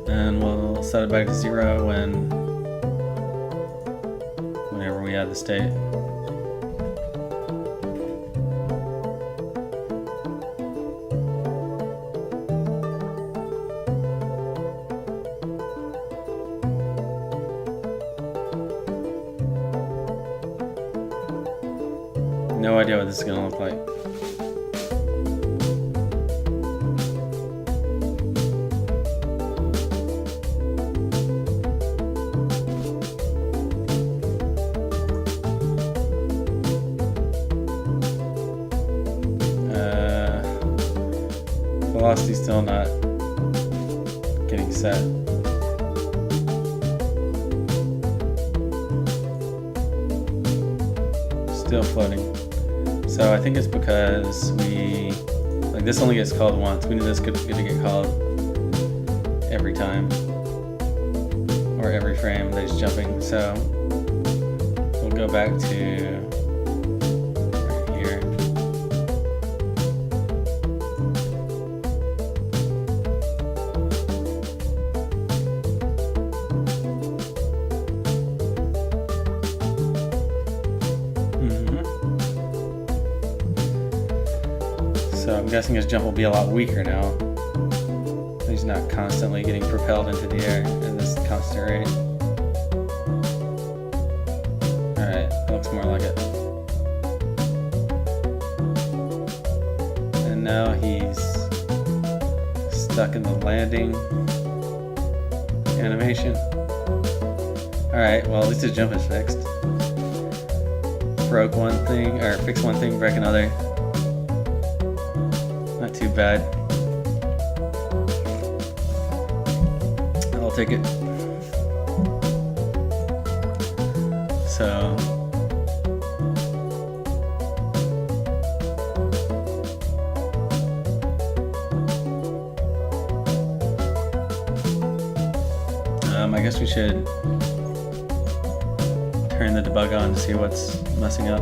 And we'll set it back to 0 whenever we add the state. No idea what this is going to look like. Velocity's still not getting set. Still floating. So I think it's because this only gets called once. We need this to get called every time or every frame that he's jumping. So we'll go back to right here. So I'm guessing his jump will be a lot weaker now. He's not constantly getting propelled into the air at this constant rate. Alright, that looks more like it. And now he's stuck in the landing animation. Alright, well at least his jump is fixed. Broke one thing, or fixed one thing, break another. Not too bad. I'll take it. So I guess we should turn the debug on to see what's messing up.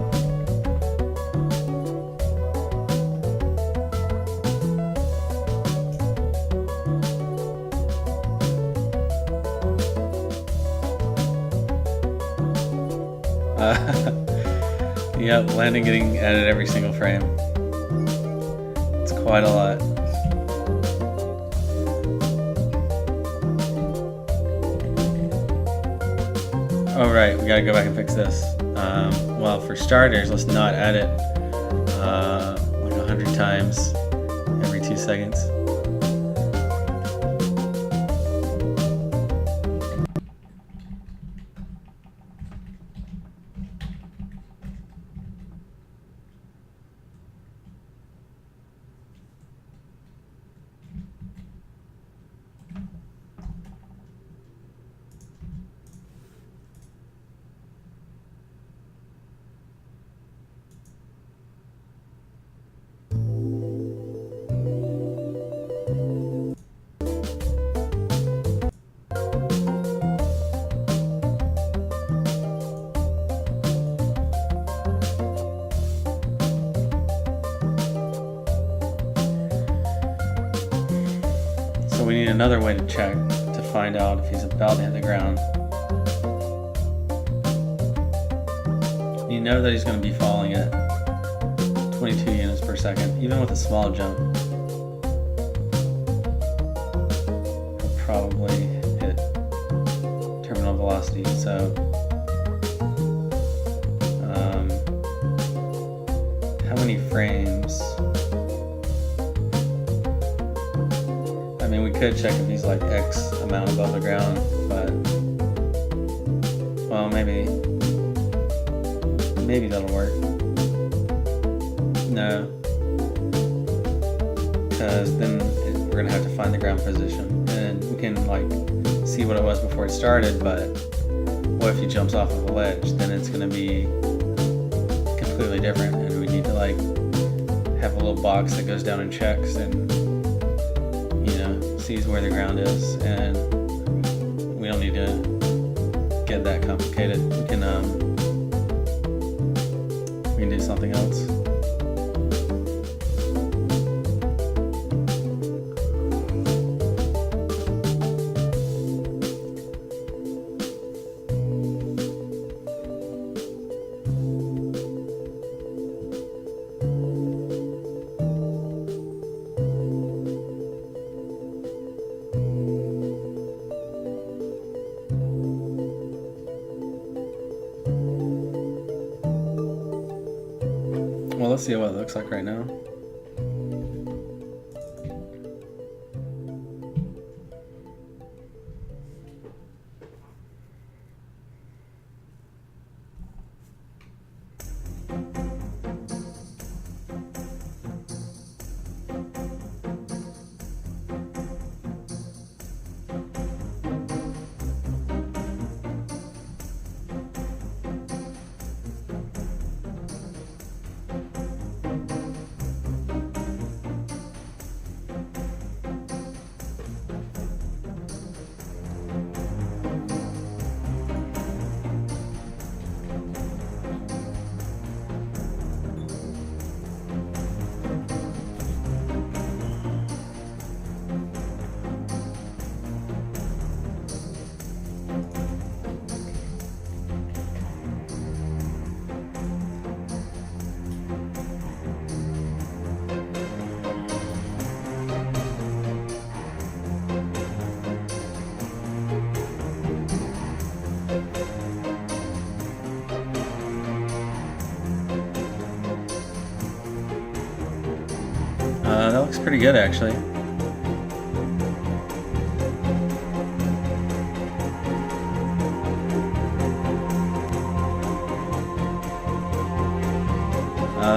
Yep, landing getting added every single frame. It's quite a lot. Oh right, we gotta go back and fix this. Well, for starters, let's not add it like 100 times every 2 seconds. So we need another way to check to find out if he's about to hit the ground. You know that he's going to be falling at 22 units per second, even with a small jump. He'll probably hit terminal velocity. So, how many frames? I mean, we could check if he's like X amount above the ground, but well, maybe that'll work. No, because then we're gonna have to find the ground position, and we can like see what it was before it started. But what if he jumps off of a ledge? Then it's gonna be completely different, and we need to like have a little box that goes down and checks and sees where the ground is, and we don't need to get that complicated. We can do something else. Well, let's see what it looks like right now. That looks pretty good, actually.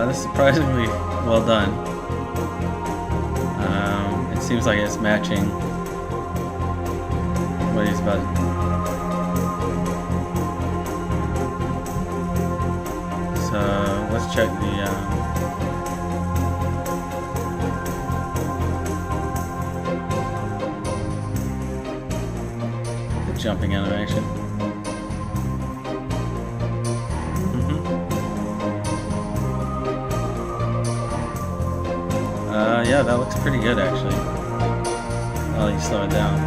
This is surprisingly well done. It seems like it's matching what he's about to. So let's check the jumping animation. Yeah, that looks pretty good actually. I'll let you slow it down.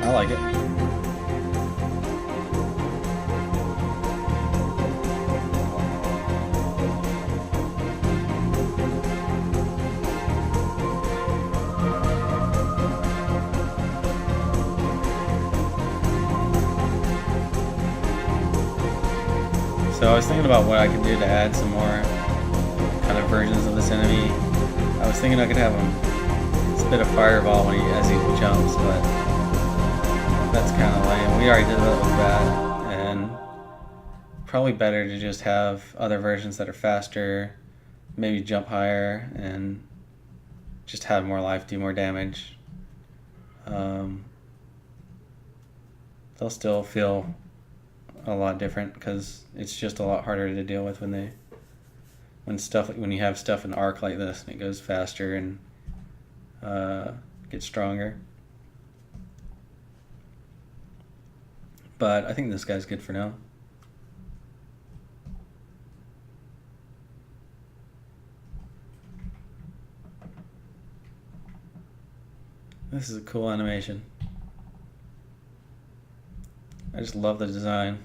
I like it. So I was thinking about what I could do to add some more kind of versions of this enemy. I was thinking I could have him spit a fireball when as he jumps, but that's kind of lame. We already did that with that, and probably better to just have other versions that are faster, maybe jump higher, and just have more life, do more damage. They'll still feel a lot different because it's just a lot harder to deal with when you have stuff in arc like this and it goes faster and get stronger. But I think this guy's good for now. This is a cool animation. I just love the design.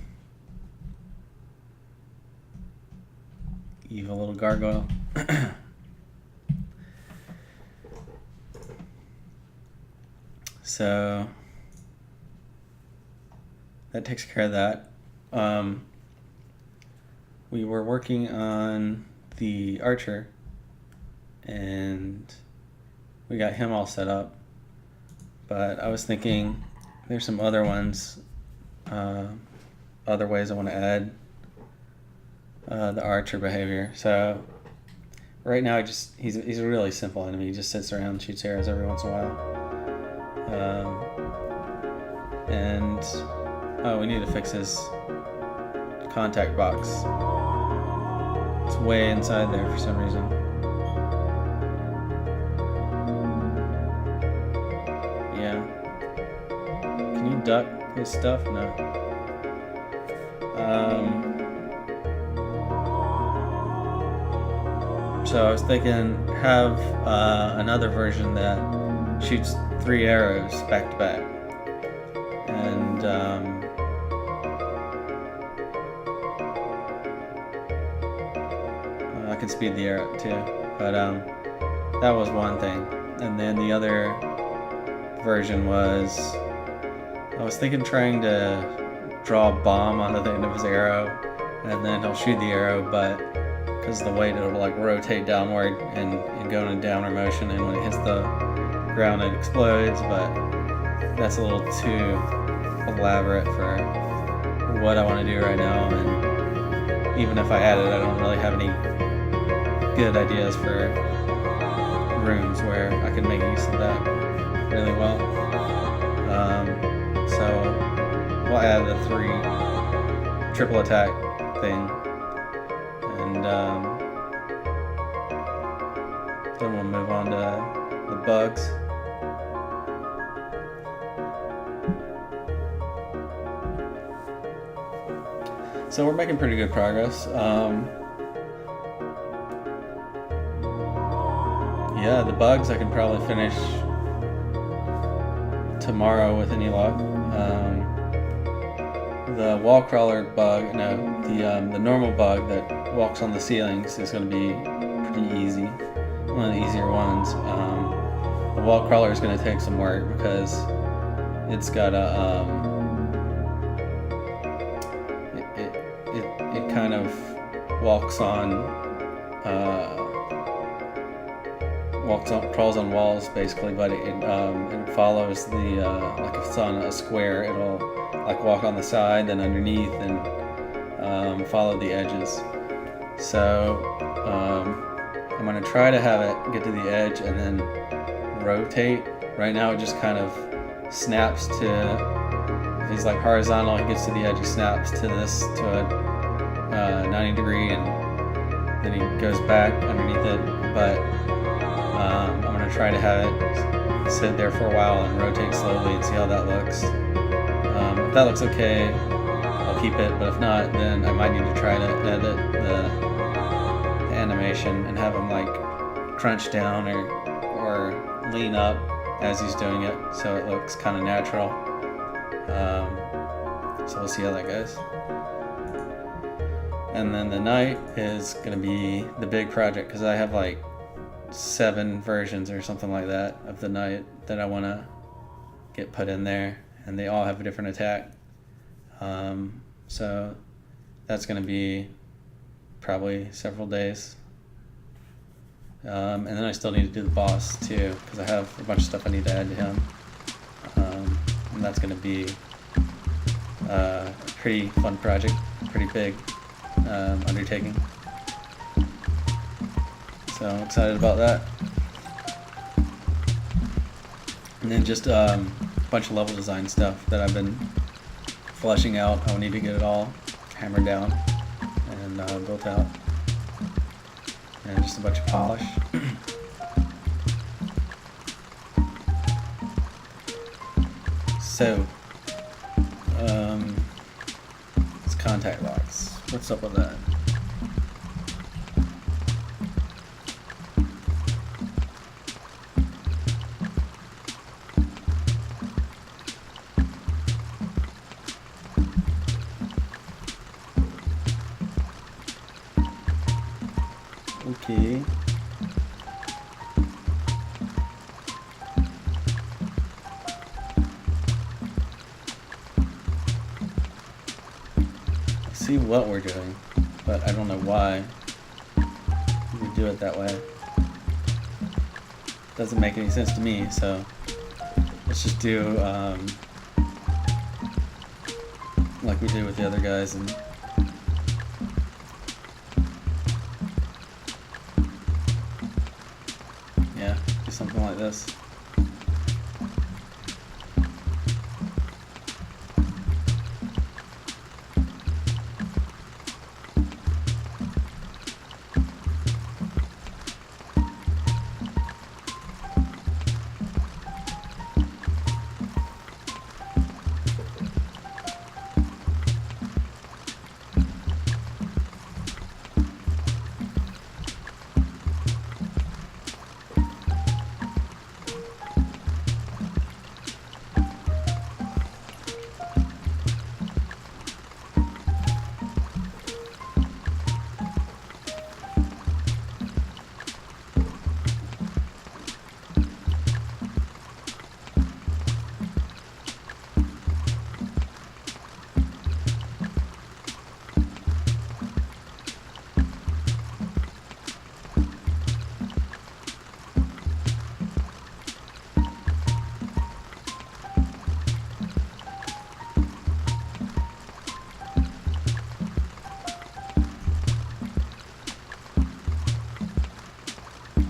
Evil little gargoyle. So that takes care of that. We were working on the archer and we got him all set up, but I was thinking there's some other ones, other ways I want to add the archer behavior. So right now he's a really simple enemy. He just sits around and shoots arrows every once in a while. And we need to fix his contact box. It's way inside there for some reason. Yeah. Can you duck his stuff? No. So I was thinking have another version that shoots 3 arrows back to back. And I can speed the arrow too, but that was one thing. And then the other version was I was thinking trying to draw a bomb onto the end of his arrow, and then he'll shoot the arrow, but because of the weight it'll like rotate downward and go in a downward motion, and when it hits the ground it explodes. But that's a little too elaborate for what I want to do right now, and even if I had it, I don't really have any good ideas for rooms where I could make use of that really well. So we'll add the 3 triple attack thing, and then we'll move on to the bugs. So we're making pretty good progress. Yeah, the bugs I can probably finish tomorrow with any luck. The wall crawler bug, no, the normal bug that walks on the ceilings is going to be pretty easy. One of the easier ones. The wall crawler is going to take some work because it's got a it kind of crawls on walls basically, but it follows the like if it's on a square, it'll like walk on the side, then underneath, and follow the edges. So I'm gonna try to have it get to the edge and then rotate. Right now it just kind of snaps to, if he's like horizontal, he gets to the edge, he snaps to this to a 90 degree, and then he goes back underneath it. But I'm going to try to have it sit there for a while and rotate slowly and see how that looks. If that looks okay, I'll keep it, but if not, then I might need to try to edit the animation and have him like crunch down or lean up as he's doing it, so it looks kind of natural. So we'll see how that goes. And then the night is going to be the big project, because I have like 7 versions or something like that of the night that I want to get put in there, and they all have a different attack. So that's going to be probably several days. And then I still need to do the boss too, because I have a bunch of stuff I need to add to him. And that's going to be a pretty fun project, pretty big undertaking. So I'm excited about that. And then just a bunch of level design stuff that I've been fleshing out. I'll need to get it all hammered down and built out. And just a bunch of polish. So, it's contact locks. What's up with that? Okay. I see what we're doing, but I don't know why we do it that way. Doesn't make any sense to me, so let's just do like we did with the other guys and yeah, do something like this.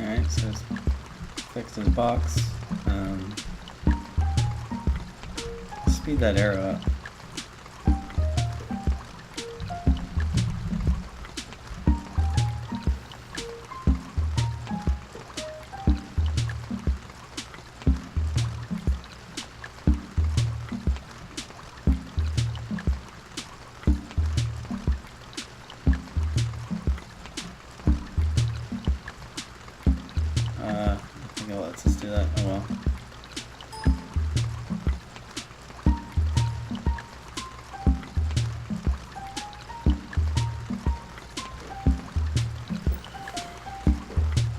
Alright, so let's fix this box. Speed that arrow up. I think it lets us do that. Oh well.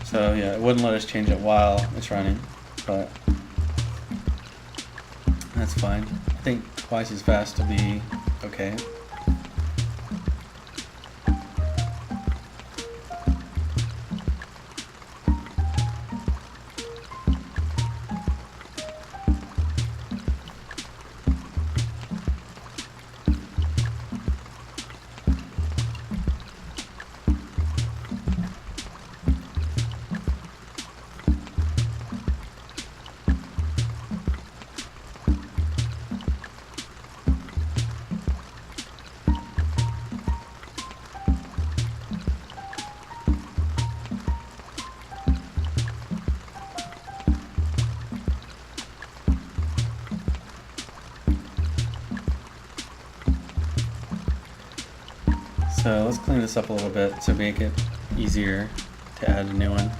So yeah, it wouldn't let us change it while it's running, but that's fine. I think twice as fast will be okay. So let's clean this up a little bit to make it easier to add a new one.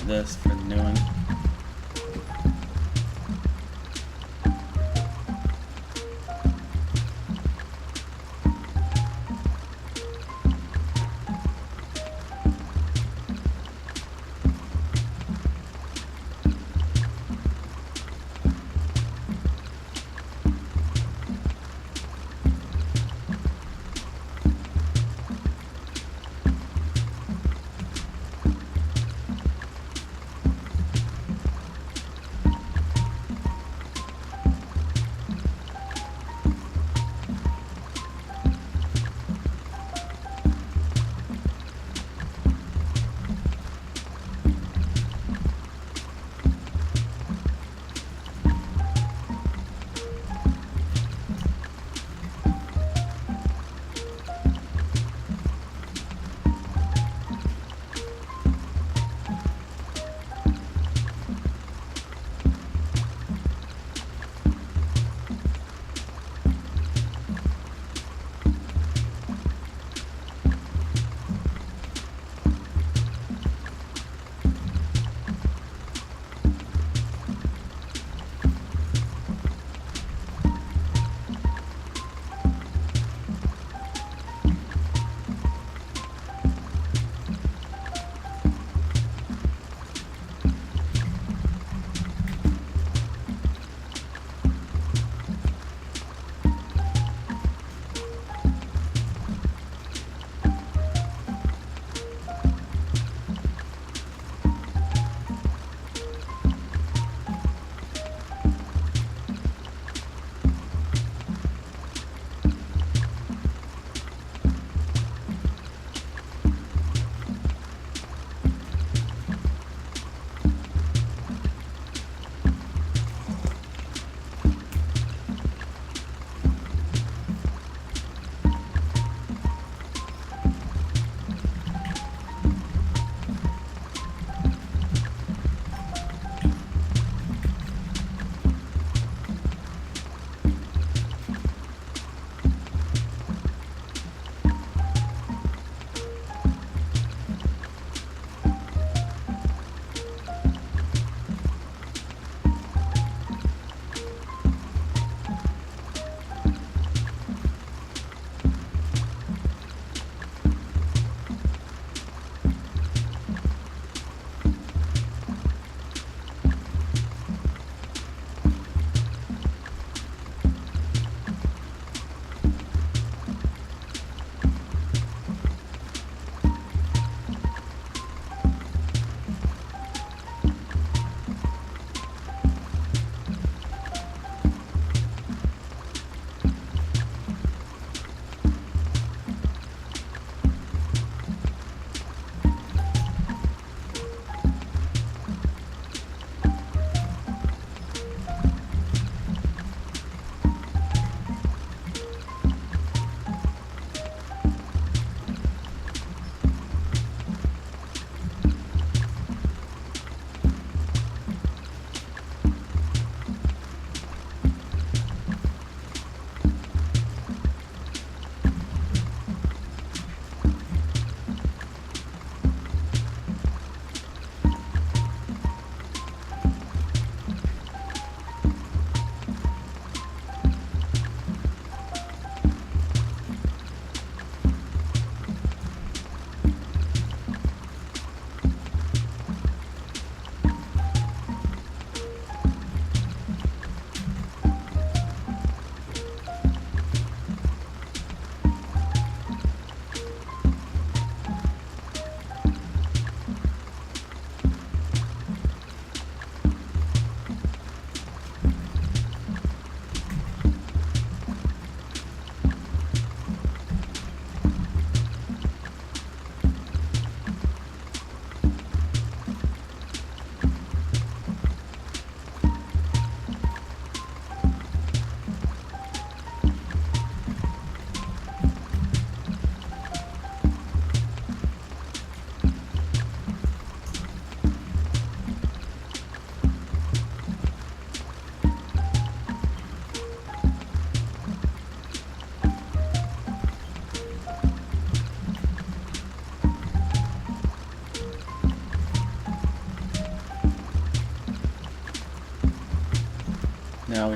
this for the new one.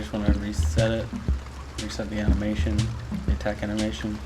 just want to reset it. Reset the animation, the attack animation.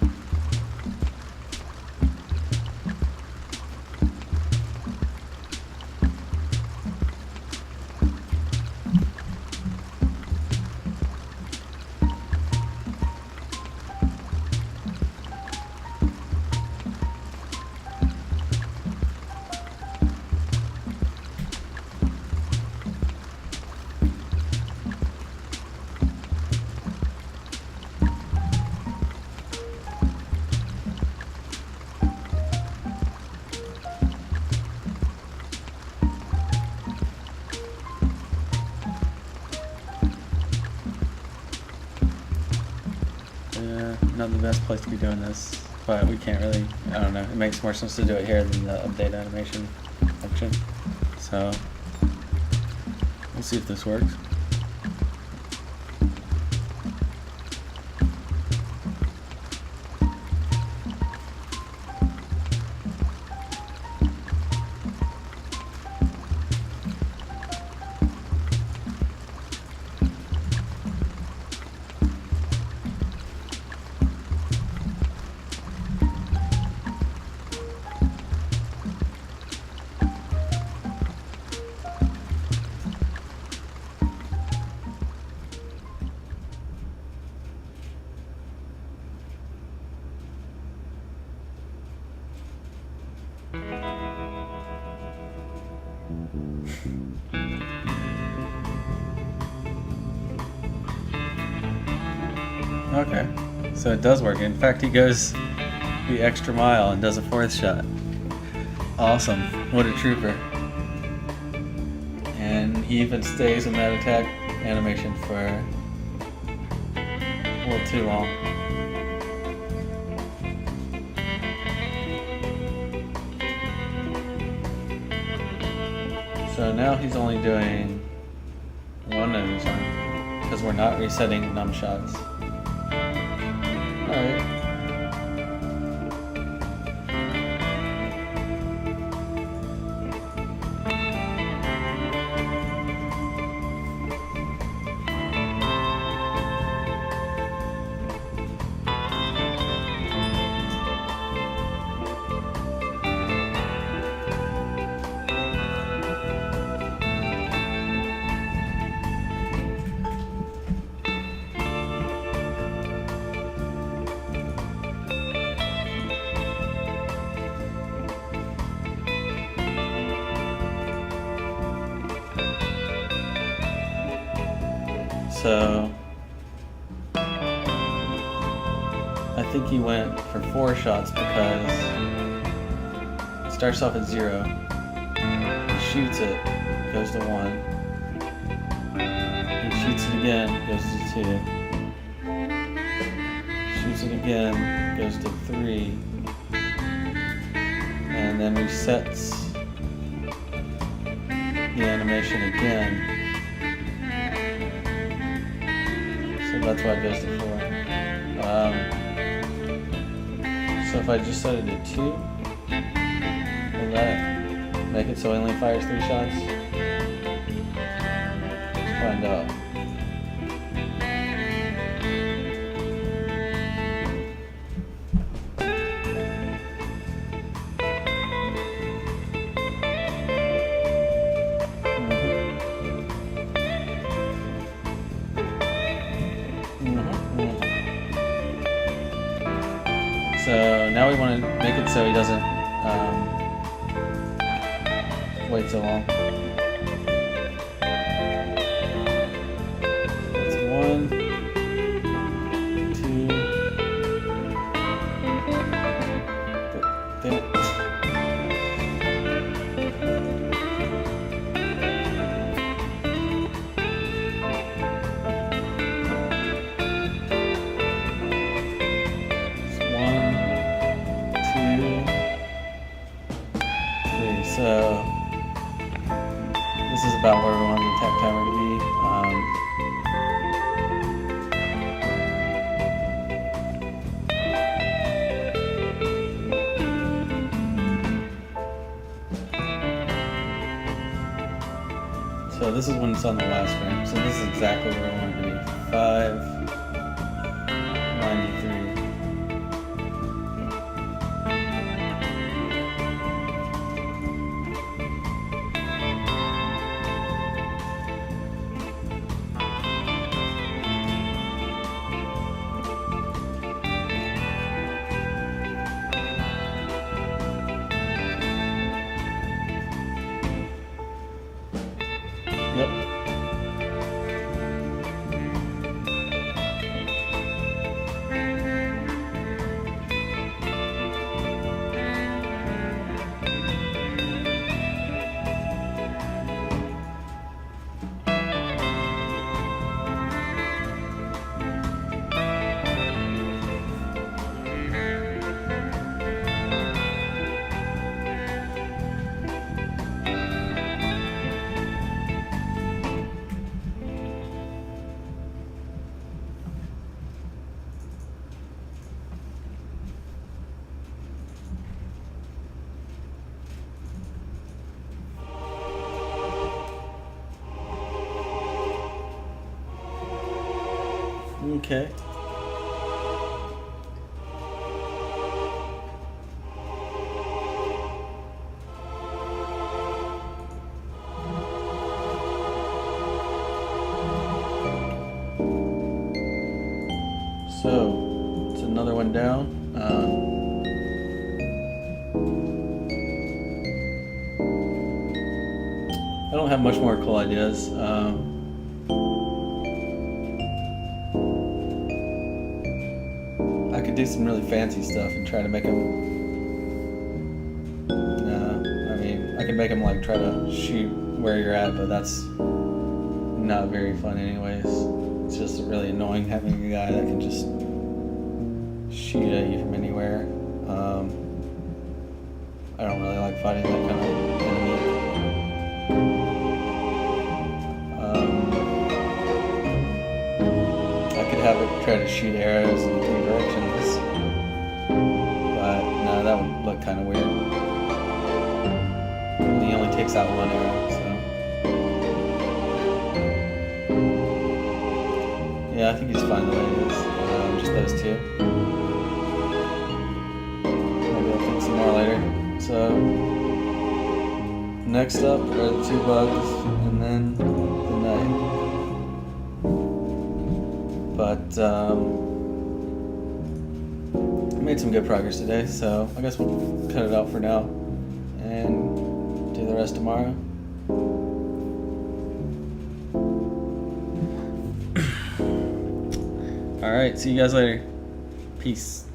Not the best place to be doing this, but we can't really, I don't know, it makes more sense to do it here than the update animation function. So, we'll see if this works. Okay, so it does work. In fact, he goes the extra mile and does a fourth shot. Awesome. What a trooper. And he even stays in that attack animation for a little too long. So now he's only doing one at a time because we're not resetting numb shots. Alright. So I think he went for 4 shots because it starts off at 0. He shoots it, goes to 1. He shoots it again, goes to 2. Shoots it again, goes to 3. And then resets the animation again. That's why it goes to 4. So if I just set it at 2, will that make it so it only fires 3 shots? Let's find out. So now we want to make it so he doesn't wait so long. That's 1, 2. Damn it. So this is about where we want the attack timer to be. So this is when it's on the last frame. So this is exactly where I want it to be. Okay. So, it's another one down. I don't have much more cool ideas. I could do some really fancy stuff and try to make them. I mean, I could make them like try to shoot where you're at, but that's not very fun, anyways. It's just really annoying having a guy that can just shoot at you from anywhere. I don't really like fighting that kind of enemy. I could have it try to shoot arrows in 3 directions, but no, that would look kind of weird. And he only takes out 1 arrow, so yeah, I think he's fine the way it is. Just those 2. Maybe I'll fix some more later. So next up are the 2 bugs, and then the knight. But I made some good progress today, so I guess we'll cut it out for now and do the rest tomorrow. Alright, see you guys later. Peace.